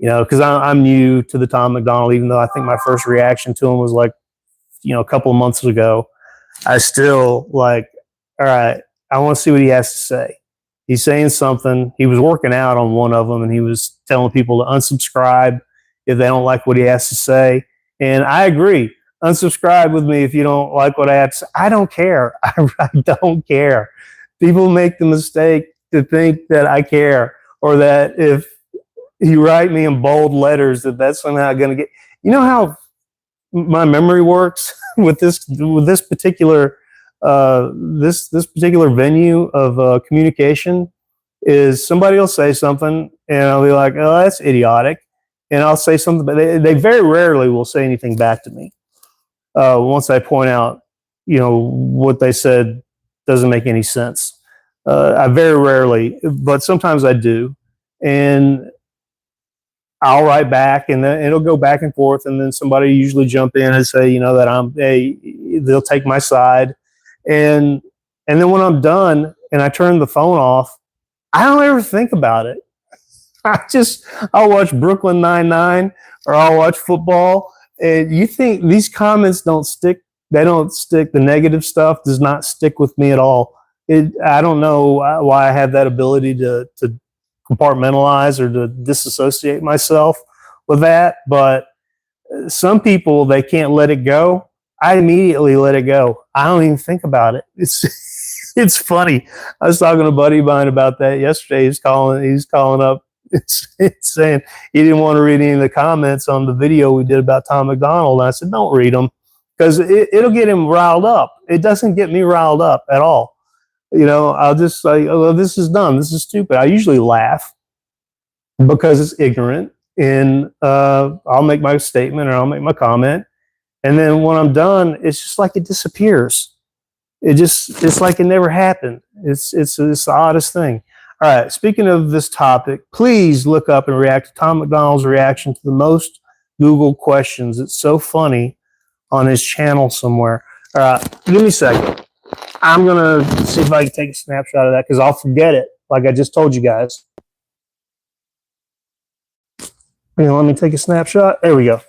because I'm new to the Tom McDonald. Even though I think my first reaction to him was like, a couple of months ago, I still like, all right, I want to see what he has to say. He's saying something. He was working out on one of them, and he was telling people to unsubscribe if they don't like what he has to say. And I agree. Unsubscribe with me if you don't like what I have to say. I don't care. I don't care. People make the mistake to think that I care, or that if you write me in bold letters that's somehow going to get. You know how my memory works with this particular this particular venue of communication is somebody will say something and I'll be like, oh, that's idiotic, and I'll say something, but they very rarely will say anything back to me. Once I point out, what they said doesn't make any sense. I very rarely, but sometimes I do. And I'll write back, and then it'll go back and forth. And then somebody usually jump in and say, that they'll take my side. And then when I'm done and I turn the phone off, I don't ever think about it. I'll watch Brooklyn Nine-Nine, or I'll watch football. And you think these comments don't stick? They don't stick. The negative stuff does not stick with me at all. I don't know why I have that ability to compartmentalize or to disassociate myself with that. But some people, they can't let it go. I immediately let it go. I don't even think about it. It's funny. I was talking to a buddy of mine about that yesterday. He's calling up. It's saying he didn't want to read any of the comments on the video we did about Tom McDonald. And I said, don't read them, because it'll get him riled up. It doesn't get me riled up at all. I'll just say, oh, this is dumb. This is stupid. I usually laugh because it's ignorant, and I'll make my statement or I'll make my comment. And then when I'm done, it's just like it disappears. It's like it never happened. It's the oddest thing. All right, speaking of this topic, please look up and react to Tom McDonald's reaction to the most Googled questions. It's so funny on his channel somewhere. All right, give me a second. I'm going to see if I can take a snapshot of that, because I'll forget it, like I just told you guys. Let me take a snapshot. There we go.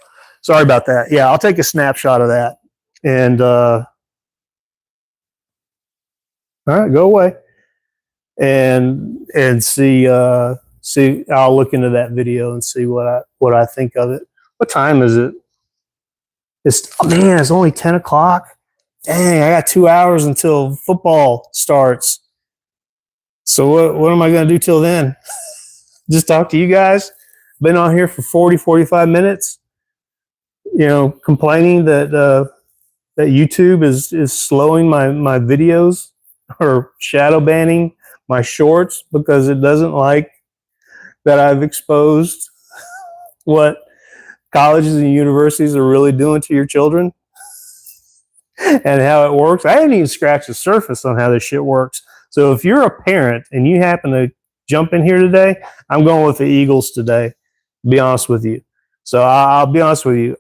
Sorry about that. Yeah, I'll take a snapshot of that. And, all right, go away. And see I'll look into that video and see what I think of it. What time is it? It's only 10 o'clock. Dang, I got 2 hours until football starts. So what am I going to do till then? Just talk to you guys? Been on here for 45 minutes, complaining that that YouTube is slowing my videos or shadow banning my shorts because it doesn't like that I've exposed what colleges and universities are really doing to your children and how it works. I haven't even scratched the surface on how this shit works. So if you're a parent and you happen to jump in here today, I'm going with the Eagles today, to be honest with you. So I'll be honest with you.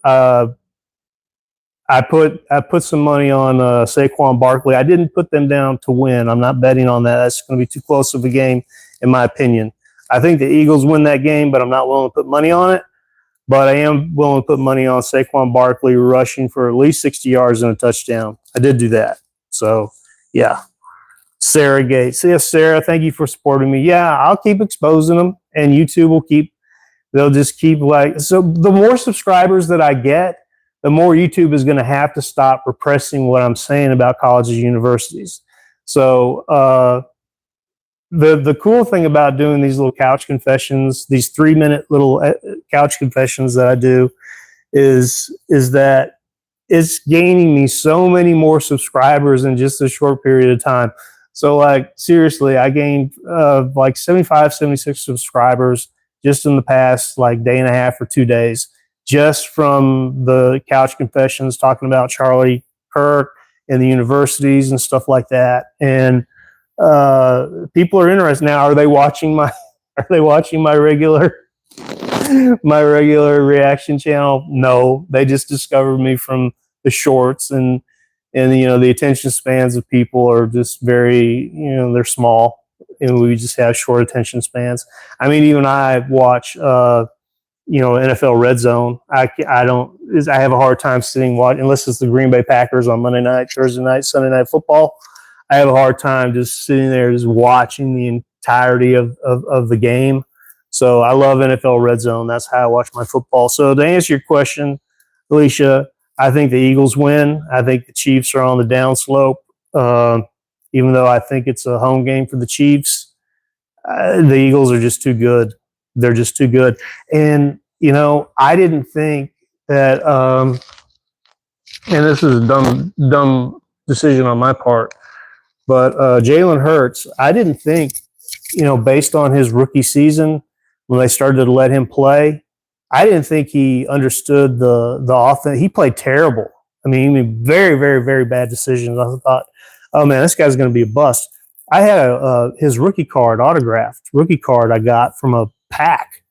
I put some money on Saquon Barkley. I didn't put them down to win. I'm not betting on that. That's going to be too close of a game, in my opinion. I think the Eagles win that game, but I'm not willing to put money on it. But I am willing to put money on Saquon Barkley rushing for at least 60 yards and a touchdown. I did do that. So, yeah. Sarah Gates. Yes, Sarah, thank you for supporting me. Yeah, I'll keep exposing them, and YouTube will they'll just keep so the more subscribers that I get, the more YouTube is going to have to stop repressing what I'm saying about colleges and universities. So the cool thing about doing these little couch confessions, these 3-minute little couch confessions that I do, is that it's gaining me so many more subscribers in just a short period of time. So like seriously, I gained like 75, 76 subscribers just in the past like day and a half or 2 days, just from the couch confessions talking about Charlie Kirk and the universities and stuff like that. And people are interested now. Are they watching my regular reaction channel? No, they just discovered me from the shorts, and the attention spans of people are just very, they're small, and we just have short attention spans. I mean, even I watch NFL Red Zone. I have a hard time sitting watching, unless it's the Green Bay Packers on Monday night, Thursday night, Sunday night football. I have a hard time just sitting there just watching the entirety of the game. So I love NFL Red Zone. That's how I watch my football. So to answer your question, Alicia, I think the Eagles win. I think the Chiefs are on the downslope. Even though I think it's a home game for the Chiefs, the Eagles are just too good. They're just too good. And, I didn't think that, and this is a dumb decision on my part, but Jalen Hurts, I didn't think, based on his rookie season, when they started to let him play, I didn't think he understood the offense. He played terrible. I mean, he made very, very, very bad decisions. I thought, oh man, this guy's going to be a bust. I had his rookie card, autographed rookie card I got from a pack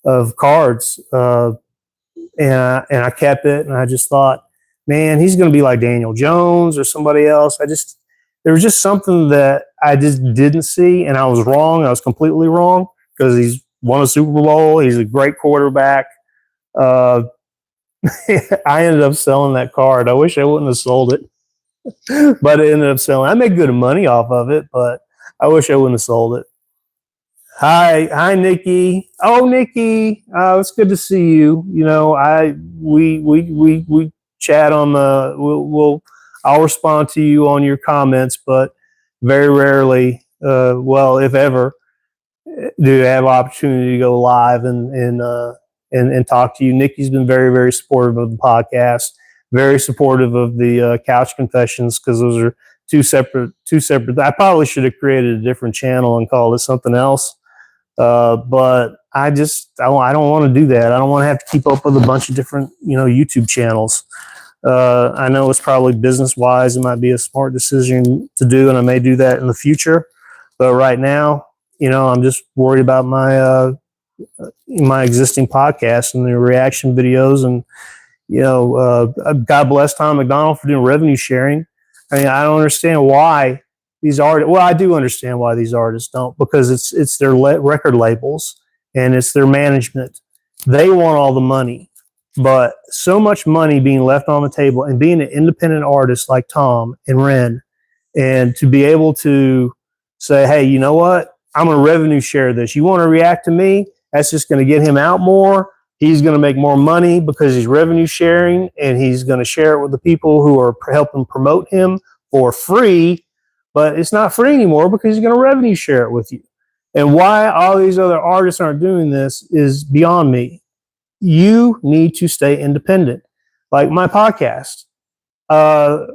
of cards, and I kept it, and I just thought, man, he's going to be like Daniel Jones or somebody else. There was just something that I just didn't see, and I was wrong. I was completely wrong because he's won a Super Bowl. He's a great quarterback. I ended up selling that card. I wish I wouldn't have sold it, but it ended up selling. I made good money off of it, but I wish I wouldn't have sold it. Hi, Nikki. Oh, Nikki, it's good to see you. We chat on the. I'll respond to you on your comments, but very rarely, if ever, do I have opportunity to go live and talk to you. Nikki's been very, very supportive of the podcast, very supportive of the couch confessions, because those are two separate. I probably should have created a different channel and called it something else. But I don't want to do that. I don't want to have to keep up with a bunch of different, YouTube channels. I know it's probably business wise, it might be a smart decision to do, and I may do that in the future. But right now, I'm just worried about my existing podcast and the reaction videos, and God bless Tom McDonald for doing revenue sharing. I mean, I don't understand why these artists. Well, I do understand why these artists don't, because it's their record labels and it's their management. They want all the money, but so much money being left on the table, and being an independent artist like Tom and Ren, and to be able to say, hey, you know what? I'm going to revenue share this. You want to react to me? That's just going to get him out more. He's going to make more money because he's revenue sharing, and he's going to share it with the people who are helping promote him for free. But it's not free anymore because he's going to revenue share it with you. And why all these other artists aren't doing this is beyond me. You need to stay independent. Like my podcast. uh,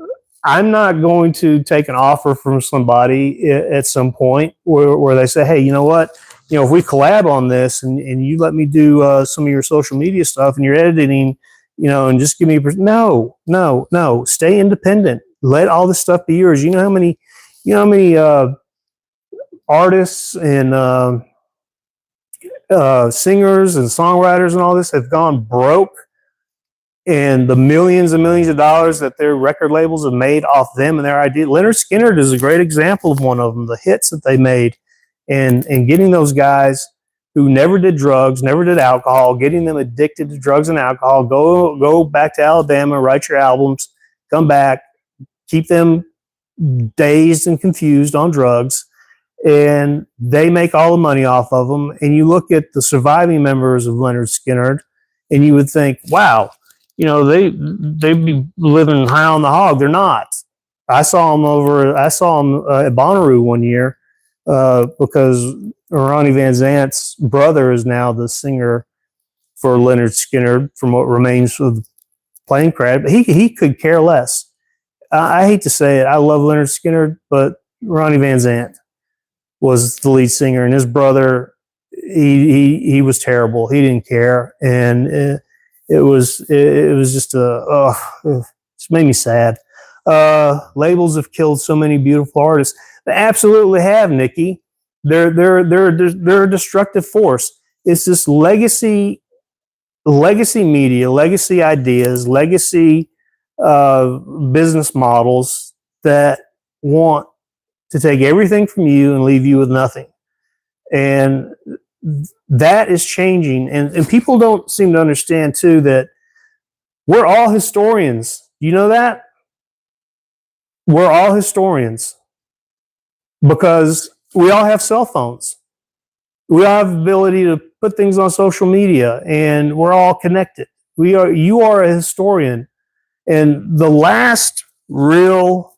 I'm not going to take an offer from somebody at some point where they say, hey, you know what? If we collab on this and you let me do some of your social media stuff and your editing, and just give me no, no, no. Stay independent. Let all this stuff be yours. You know how many artists and singers and songwriters and all this have gone broke, and the millions and millions of dollars that their record labels have made off them and their idea. Leonard Skinner is a great example of one of them. The hits that they made, and getting those guys who never did drugs, never did alcohol, getting them addicted to drugs and alcohol. Go back to Alabama, write your albums, come back, keep them dazed and confused on drugs, and they make all the money off of them. And you look at the surviving members of Leonard Skinner, and you would think, wow, they'd be living high on the hog. They're not. I saw them at Bonnaroo one year because Ronnie Van Zant's brother is now the singer for Leonard Skinner, from what remains of the Plane Crash. But he could care less. I hate to say it. I love Leonard Skinner, but Ronnie Van Zant was the lead singer, and his brother, he was terrible. He didn't care, and it was just just made me sad. Labels have killed so many beautiful artists. They absolutely have, Nikki. They're a destructive force. It's this legacy media, legacy ideas, legacy business models that want to take everything from you and leave you with nothing. And that is changing. And people don't seem to understand, too, that we're all historians. You know that? We're all historians because we all have cell phones. We all have the ability to put things on social media, and we're all connected. You are a historian. And the last real,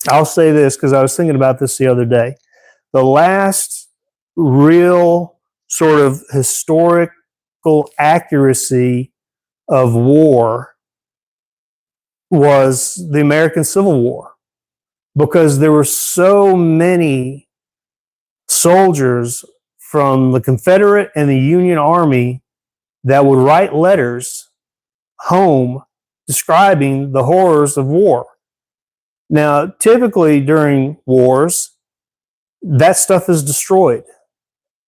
I'll say this because I was thinking about this the other day. The last real sort of historical accuracy of war was the American Civil War, because there were so many soldiers from the Confederate and the Union Army that would write letters home describing the horrors of war. Now, typically during wars, that stuff is destroyed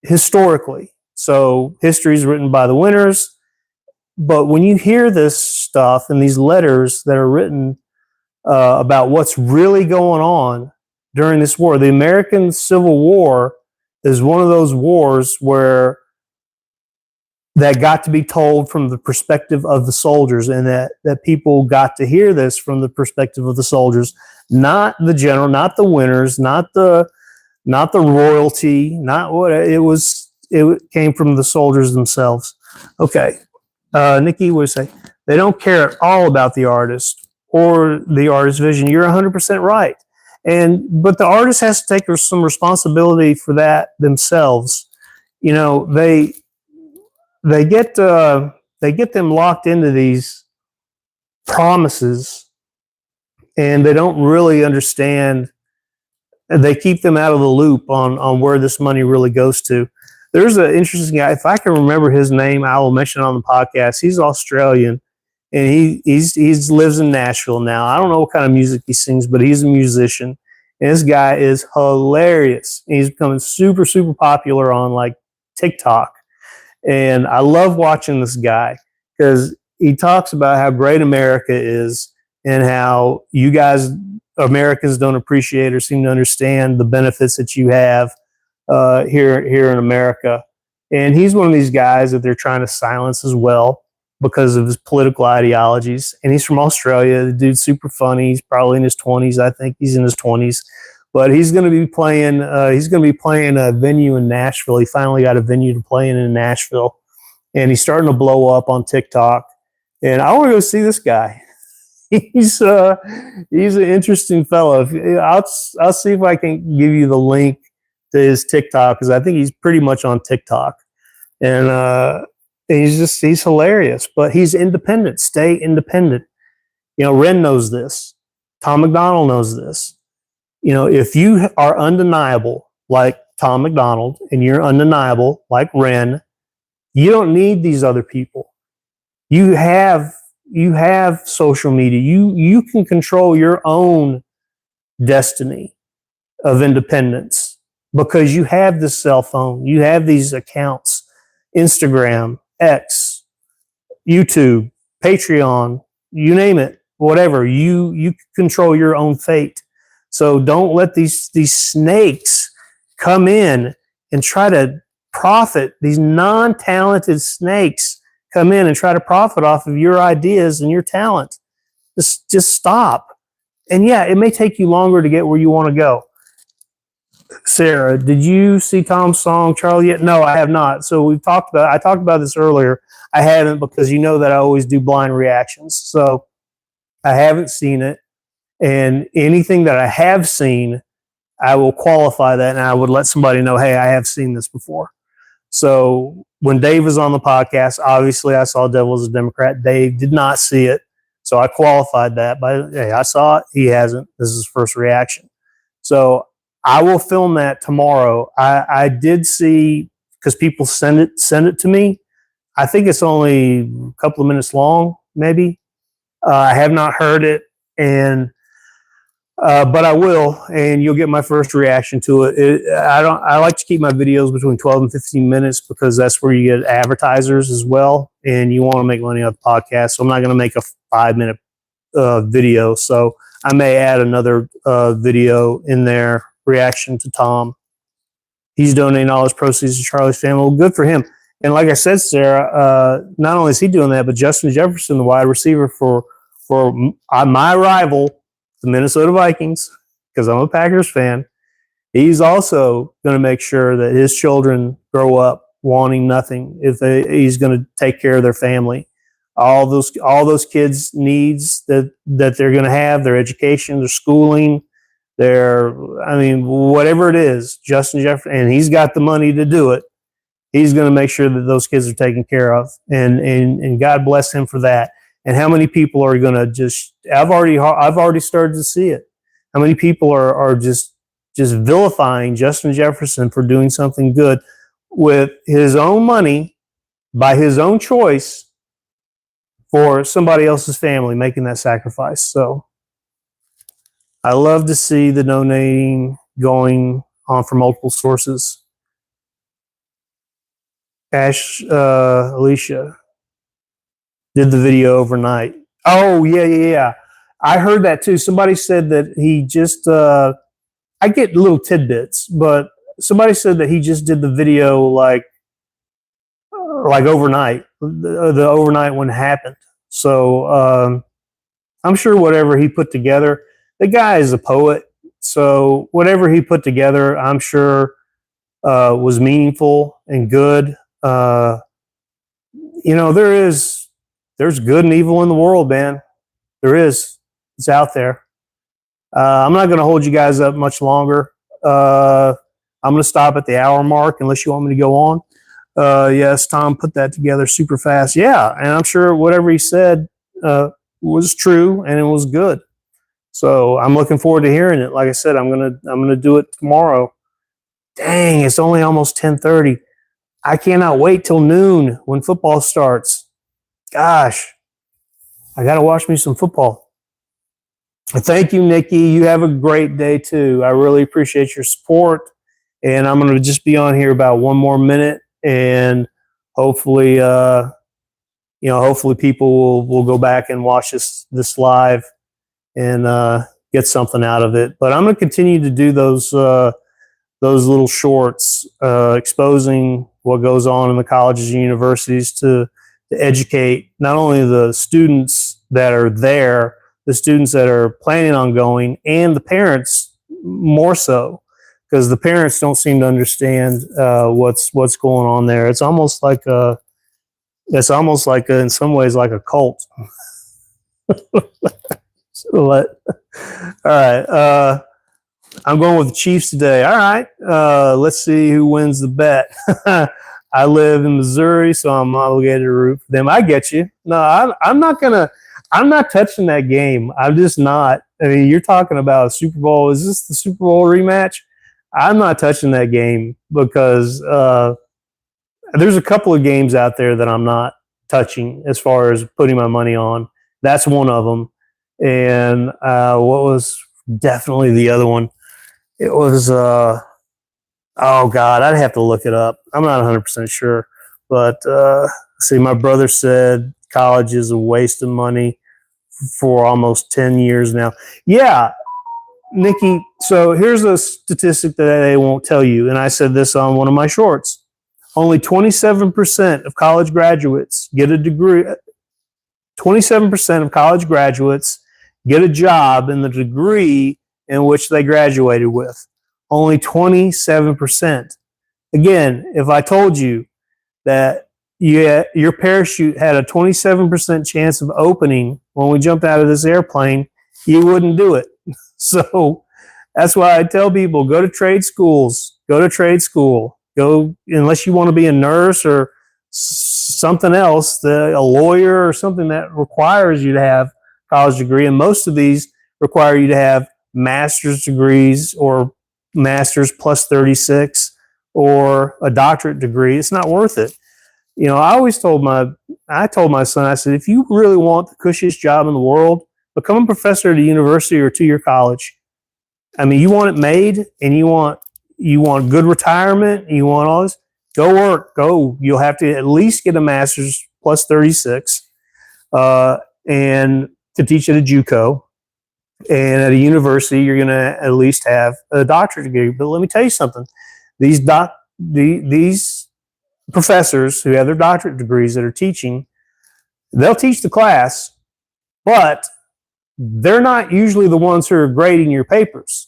historically. So history is written by the winners. But when you hear this stuff and these letters that are written about what's really going on during this war, the American Civil War is one of those wars where that got to be told from the perspective of the soldiers, and that people got to hear this from the perspective of the soldiers, not the general, not the winners, not the royalty, not what it was. It came from the soldiers themselves. Okay. Nikki would say they don't care at all about the artist or the artist's vision. You're 100% right. But the artist has to take some responsibility for that themselves. They get them locked into these promises, and they don't really understand. They keep them out of the loop on where this money really goes to. There's an interesting guy. If I can remember his name, I will mention it on the podcast. He's Australian, and he lives in Nashville now. I don't know what kind of music he sings, but he's a musician. And this guy is hilarious. He's becoming super, super popular on like TikTok. And I love watching this guy because he talks about how great America is and how you guys, Americans, don't appreciate or seem to understand the benefits that you have here in America. And he's one of these guys that they're trying to silence as well because of his political ideologies. And he's from Australia. The dude's super funny. He's probably in his 20s. I think he's in his 20s. But he's going to be playing. He's going to be playing a venue in Nashville. He finally got a venue to play in Nashville, and he's starting to blow up on TikTok. And I want to go see this guy. He's an interesting fellow. I'll see if I can give you the link to his TikTok, because I think he's pretty much on TikTok, and he's hilarious. But he's independent. Stay independent. Ren knows this. Tom McDonald knows this. If you are undeniable like Tom McDonald and you're undeniable like Ren, you don't need these other people. You have social media. You can control your own destiny of independence because you have this cell phone. You have these accounts, Instagram, X, YouTube, Patreon, you name it, whatever. You control your own fate. So don't let these snakes come in and try to profit. These non-talented snakes come in and try to profit off of your ideas and your talent. Just stop. And yeah, it may take you longer to get where you want to go. Sarah, did you see Tom's song, Charlie, yet? No, I have not. So I talked about this earlier. I haven't because you know that I always do blind reactions. So I haven't seen it. And anything that I have seen, I will qualify that and I would let somebody know, hey, I have seen this before. So when Dave was on the podcast, obviously I saw Devil as a Democrat. Dave did not see it. So I qualified that by, hey, I saw it. He hasn't. This is his first reaction. So I will film that tomorrow. I did see, because people send it to me. I think it's only a couple of minutes long, maybe. I have not heard it, but I will, and you'll get my first reaction to it. I like to keep my videos between 12 and 15 minutes because that's where you get advertisers as well, and you want to make money off the podcast. So I'm not going to make a 5-minute video. So I may add another video in there, reaction to Tom. He's donating all his proceeds to Charlie's family. Well, good for him. And like I said, Sarah, not only is he doing that, but Justin Jefferson, the wide receiver for my rival, the Minnesota Vikings, because I'm a Packers fan, he's also going to make sure that his children grow up wanting nothing. He's going to take care of their family, all those kids' needs that they're going to have, their education, their schooling, whatever it is. Justin Jefferson, and he's got the money to do it. He's going to make sure that those kids are taken care of, and God bless him for that. And how many people are going to just? I've already started to see it. How many people are just vilifying Justin Jefferson for doing something good with his own money, by his own choice, for somebody else's family, making that sacrifice. So I love to see the donating going on from multiple sources. Alicia did the video overnight. Oh, yeah. I heard that too. Somebody said that he just, I get little tidbits, but somebody said that he just did the video like overnight, the overnight when it happened. So I'm sure whatever he put together, the guy is a poet. So whatever he put together, I'm sure was meaningful and good. There's good and evil in the world, man. There is. It's out there. I'm not going to hold you guys up much longer. I'm going to stop at the hour mark unless you want me to go on. Yes, Tom put that together super fast. Yeah, and I'm sure whatever he said was true and it was good. So I'm looking forward to hearing it. Like I said, I'm gonna do it tomorrow. Dang, it's only almost 10:30. I cannot wait till noon when football starts. Gosh, I got to watch me some football. Thank you, Nikki. You have a great day too. I really appreciate your support. And I'm going to just be on here about one more minute, and hopefully, hopefully people will go back and watch this live and get something out of it. But I'm going to continue to do those little shorts exposing what goes on in the colleges and universities to educate not only the students that are there, the students that are planning on going, and the parents more so, because the parents don't seem to understand what's going on there. It's almost like in some ways like a cult. All right. I'm going with the Chiefs today. All right. Let's see who wins the bet. I live in Missouri, so I'm obligated to root for them. I get you. No, I'm not gonna. I'm not touching that game. I'm just not. I mean, you're talking about a Super Bowl. Is this the Super Bowl rematch? I'm not touching that game because there's a couple of games out there that I'm not touching as far as putting my money on. That's one of them. And what was definitely the other one? It was, oh God, I'd have to look it up. I'm not 100% sure. But see, my brother said college is a waste of money for almost 10 years now. Yeah, Nikki, so here's a statistic that they won't tell you. And I said this on one of my shorts. Only 27% of college graduates get a degree. 27% of college graduates get a job in the degree in which they graduated with. Only 27%. Again, if I told you that your parachute had a 27% chance of opening when we jumped out of this airplane, you wouldn't do it. So that's why I tell people, go to trade schools, go to trade school, go, unless you want to be a nurse or something else, a lawyer or something that requires you to have a college degree. And most of these require you to have master's degrees or master's plus 36 or a doctorate degree. It's not worth it. You know, I told my son, I said, if you really want the cushiest job in the world, become a professor at a university or 2-year college. I mean, you want it made and you want good retirement, and you want all this, go work, go. You'll have to at least get a master's plus 36 and to teach at a JUCO. And at a university, you're going to at least have a doctorate degree. But let me tell you something. These professors who have their doctorate degrees that are teaching, they'll teach the class, but they're not usually the ones who are grading your papers.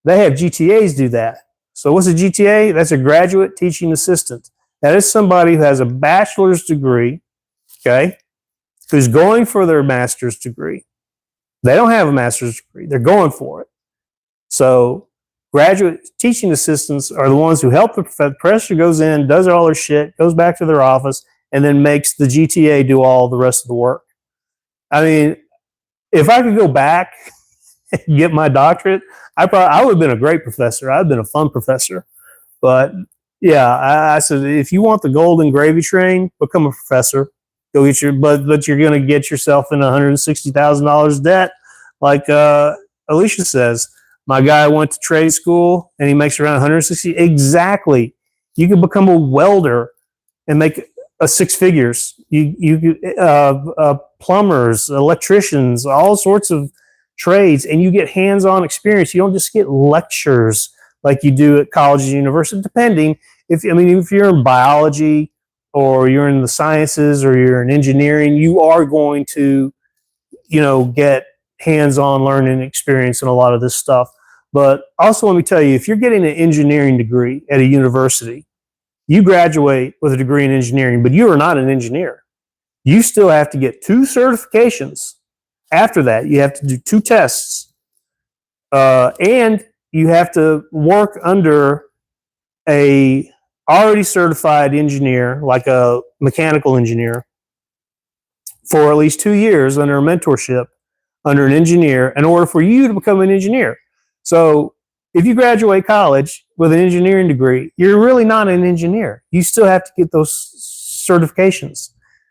They have GTAs do that. So what's a GTA? That's a graduate teaching assistant. That is somebody who has a bachelor's degree, okay, who's going for their master's degree. They don't have a master's degree. They're going for it. So graduate teaching assistants are the ones who help the professor, goes in, does all their shit, goes back to their office, and then makes the GTA do all the rest of the work. I mean, if I could go back and get my doctorate, I would have been a great professor. I'd have been a fun professor. But yeah, I said, if you want the golden gravy train, become a professor. Go get but you're going to get yourself in $160,000 debt, like Alicia says. My guy went to trade school and he makes around 160. Exactly. You can become a welder and make six figures. Plumbers, electricians, all sorts of trades, and you get hands-on experience. You don't just get lectures like you do at college and university, depending if you're in biology or you're in the sciences or you're in engineering, you are going to, get hands-on learning experience in a lot of this stuff. But also, let me tell you, if you're getting an engineering degree at a university, you graduate with a degree in engineering, but you are not an engineer. You still have to get 2 certifications. After that, you have to do 2 tests. And you have to work under a already certified engineer, like a mechanical engineer, for at least 2 years under a mentorship under an engineer in order for you to become an engineer. So if you graduate college with an engineering degree, you're really not an engineer. You still have to get those certifications.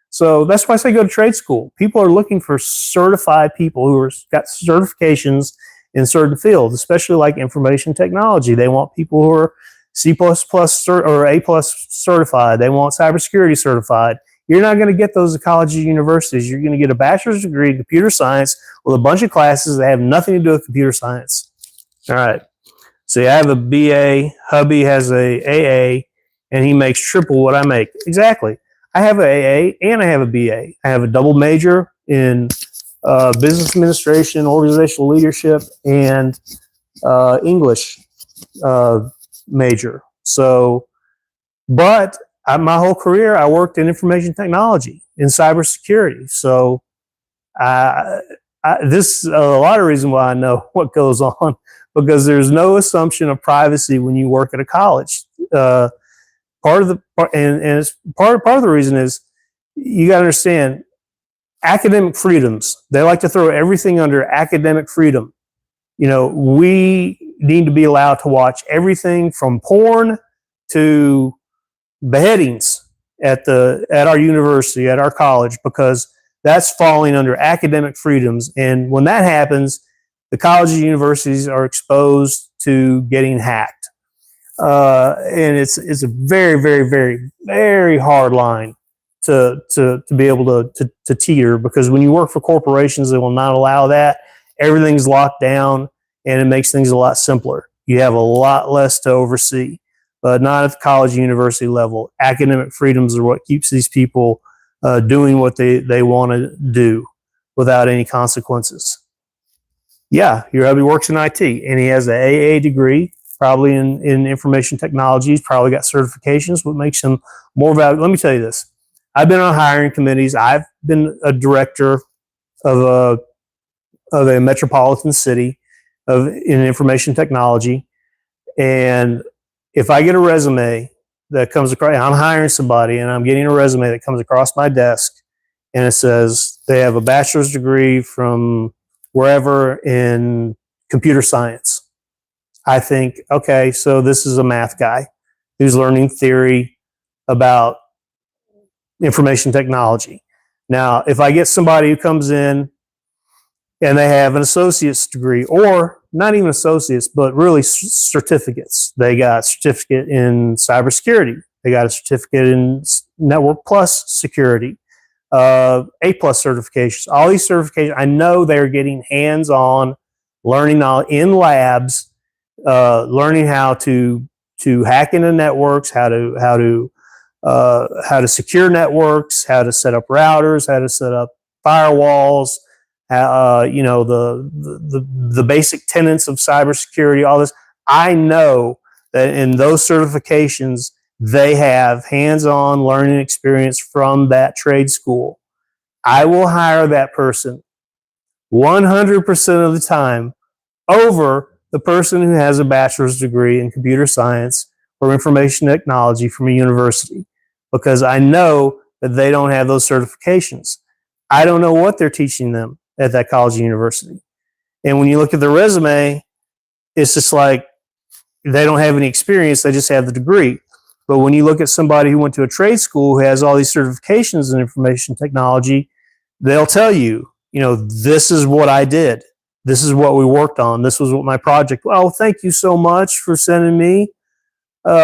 So that's why I say go to trade school. People are looking for certified people who are got certifications in certain fields, especially like information technology. They want people who are C++ or A+ certified. They want cybersecurity certified. You're not going to get those at colleges and universities. You're going to get a bachelor's degree in computer science with a bunch of classes that have nothing to do with computer science. All right. See, I have a BA. Hubby has a AA, and he makes triple what I make. Exactly. I have an AA and I have a BA. I have a double major in business administration, organizational leadership, and English major. So, but my whole career, I worked in information technology, in cybersecurity. So, this is a lot of reason why I know what goes on, because there's no assumption of privacy when you work at a college. Part of the reason is you got to understand academic freedoms. They like to throw everything under academic freedom. We need to be allowed to watch everything from porn to beheadings at our university, at our college, because that's falling under academic freedoms. And when that happens, the colleges and universities are exposed to getting hacked. And it's a very, very, very, very hard line to be able to teeter, because when you work for corporations that will not allow that, everything's locked down and it makes things a lot simpler. You have a lot less to oversee, but not at the college and university level. Academic freedoms are what keeps these people doing what they want to do without any consequences. Yeah, your hubby works in IT and he has an AA degree, probably in information technology. He's probably got certifications, what makes him more valuable. Let me tell you this. I've been on hiring committees. I've been a director of a metropolitan city in information technology. And if I get a resume that comes across, I'm hiring somebody and I'm getting a resume that comes across my desk and it says they have a bachelor's degree from wherever in computer science, I think, okay, so this is a math guy who's learning theory about information technology. Now, if I get somebody who comes in and they have an associate's degree, or not even associates, but really certificates. They got a certificate in cybersecurity. They got a certificate in Network Plus security, A+ certifications. All these certifications, I know they're getting hands-on learning in labs, learning how to hack into networks, how to secure networks, how to set up routers, how to set up firewalls. The basic tenets of cybersecurity, all this. I know that in those certifications, they have hands-on learning experience from that trade school. I will hire that person 100% of the time over the person who has a bachelor's degree in computer science or information technology from a university, because I know that they don't have those certifications. I don't know what they're teaching them at that college and university. And when you look at the resume, it's just like they don't have any experience, they just have the degree. But when you look at somebody who went to a trade school who has all these certifications in information technology, they'll tell you, this is what I did. This is what we worked on. This was what my project. Oh, thank you so much for sending me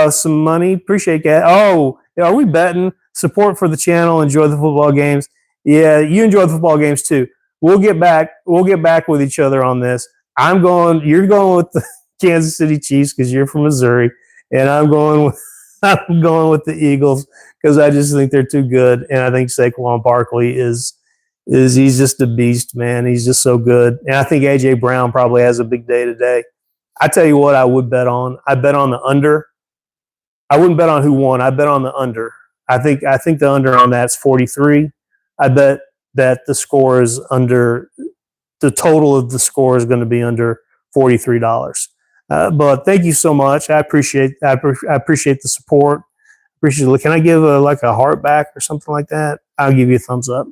some money. Appreciate that. Oh, are we betting? Support for the channel. Enjoy the football games. Yeah, you enjoy the football games too. We'll get back with each other on this. You're going with the Kansas City Chiefs because you're from Missouri, and I'm going with the Eagles because I just think they're too good, and I think Saquon Barkley he's just a beast, man. He's just so good, and I think AJ Brown probably has a big day today. I tell you what, I would bet on. I bet on the under. I wouldn't bet on who won. I bet on the under. I think the under on that's 43. I bet that the score is under, the total of the score is going to be under $43. But thank you so much. I appreciate the support. Can I give a heart back or something like that? I'll give you a thumbs up.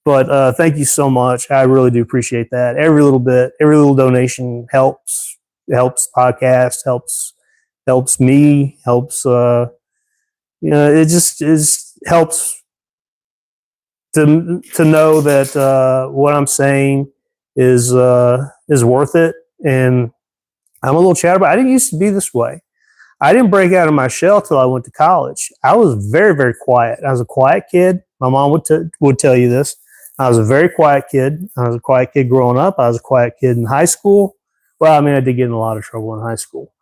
But thank you so much. I really do appreciate that. Every little bit, every little donation helps. It helps the podcast, helps me, helps. It just helps to know that what I'm saying is worth it. And I'm a little chatterbox. I didn't used to be this way. I didn't break out of my shell till I went to college. I was very, very quiet. I was a quiet kid. My mom would tell you this. I was a very quiet kid. I was a quiet kid growing up. I was a quiet kid in high school. Well, I mean, I did get in a lot of trouble in high school,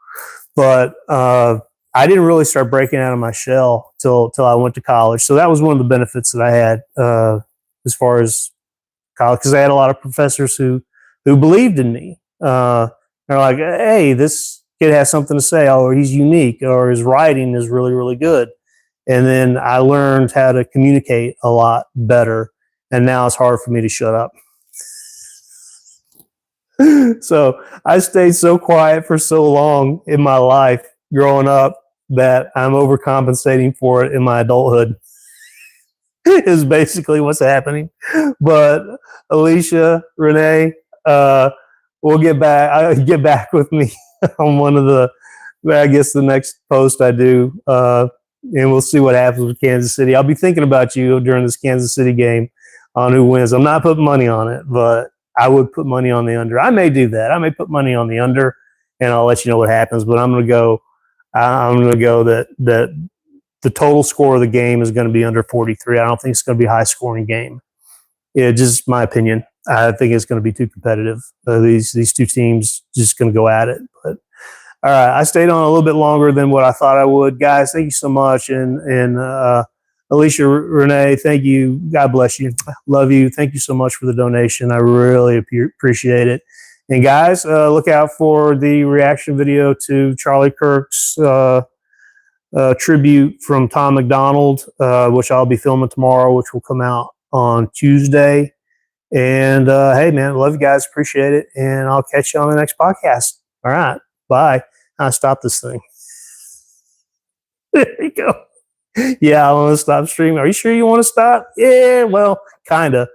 but I didn't really start breaking out of my shell till I went to college. So that was one of the benefits that I had as far as college, because I had a lot of professors who believed in me. They're like, hey, this kid has something to say, or he's unique, or his writing is really, really good. And then I learned how to communicate a lot better. And now it's hard for me to shut up. So I stayed so quiet for so long in my life growing up that I'm overcompensating for it in my adulthood. is basically what's happening. But Alicia, Renee, we'll get back. Get back with me on one of the, I guess, the next post I do, and we'll see what happens with Kansas City. I'll be thinking about you during this Kansas City game on who wins. I'm not putting money on it, but I would put money on the under. I may do that. I may put money on the under, and I'll let you know what happens. But I'm going to go. That the total score of the game is going to be under 43. I don't think it's going to be a high scoring game. Yeah, just my opinion. I think it's going to be too competitive. These two teams just going to go at it. But all right, I stayed on a little bit longer than what I thought I would, guys. Thank you so much, and Alicia, Renee, thank you. God bless you. Love you. Thank you so much for the donation. I really appreciate it. And guys, look out for the reaction video to Charlie Kirk's tribute from Tom McDonald, which I'll be filming tomorrow, which will come out on Tuesday. And hey, man, love you guys. Appreciate it. And I'll catch you on the next podcast. All right. Bye. I'll stop this thing. There you go. Yeah, I want to stop streaming. Are you sure you want to stop? Yeah, well, kind of.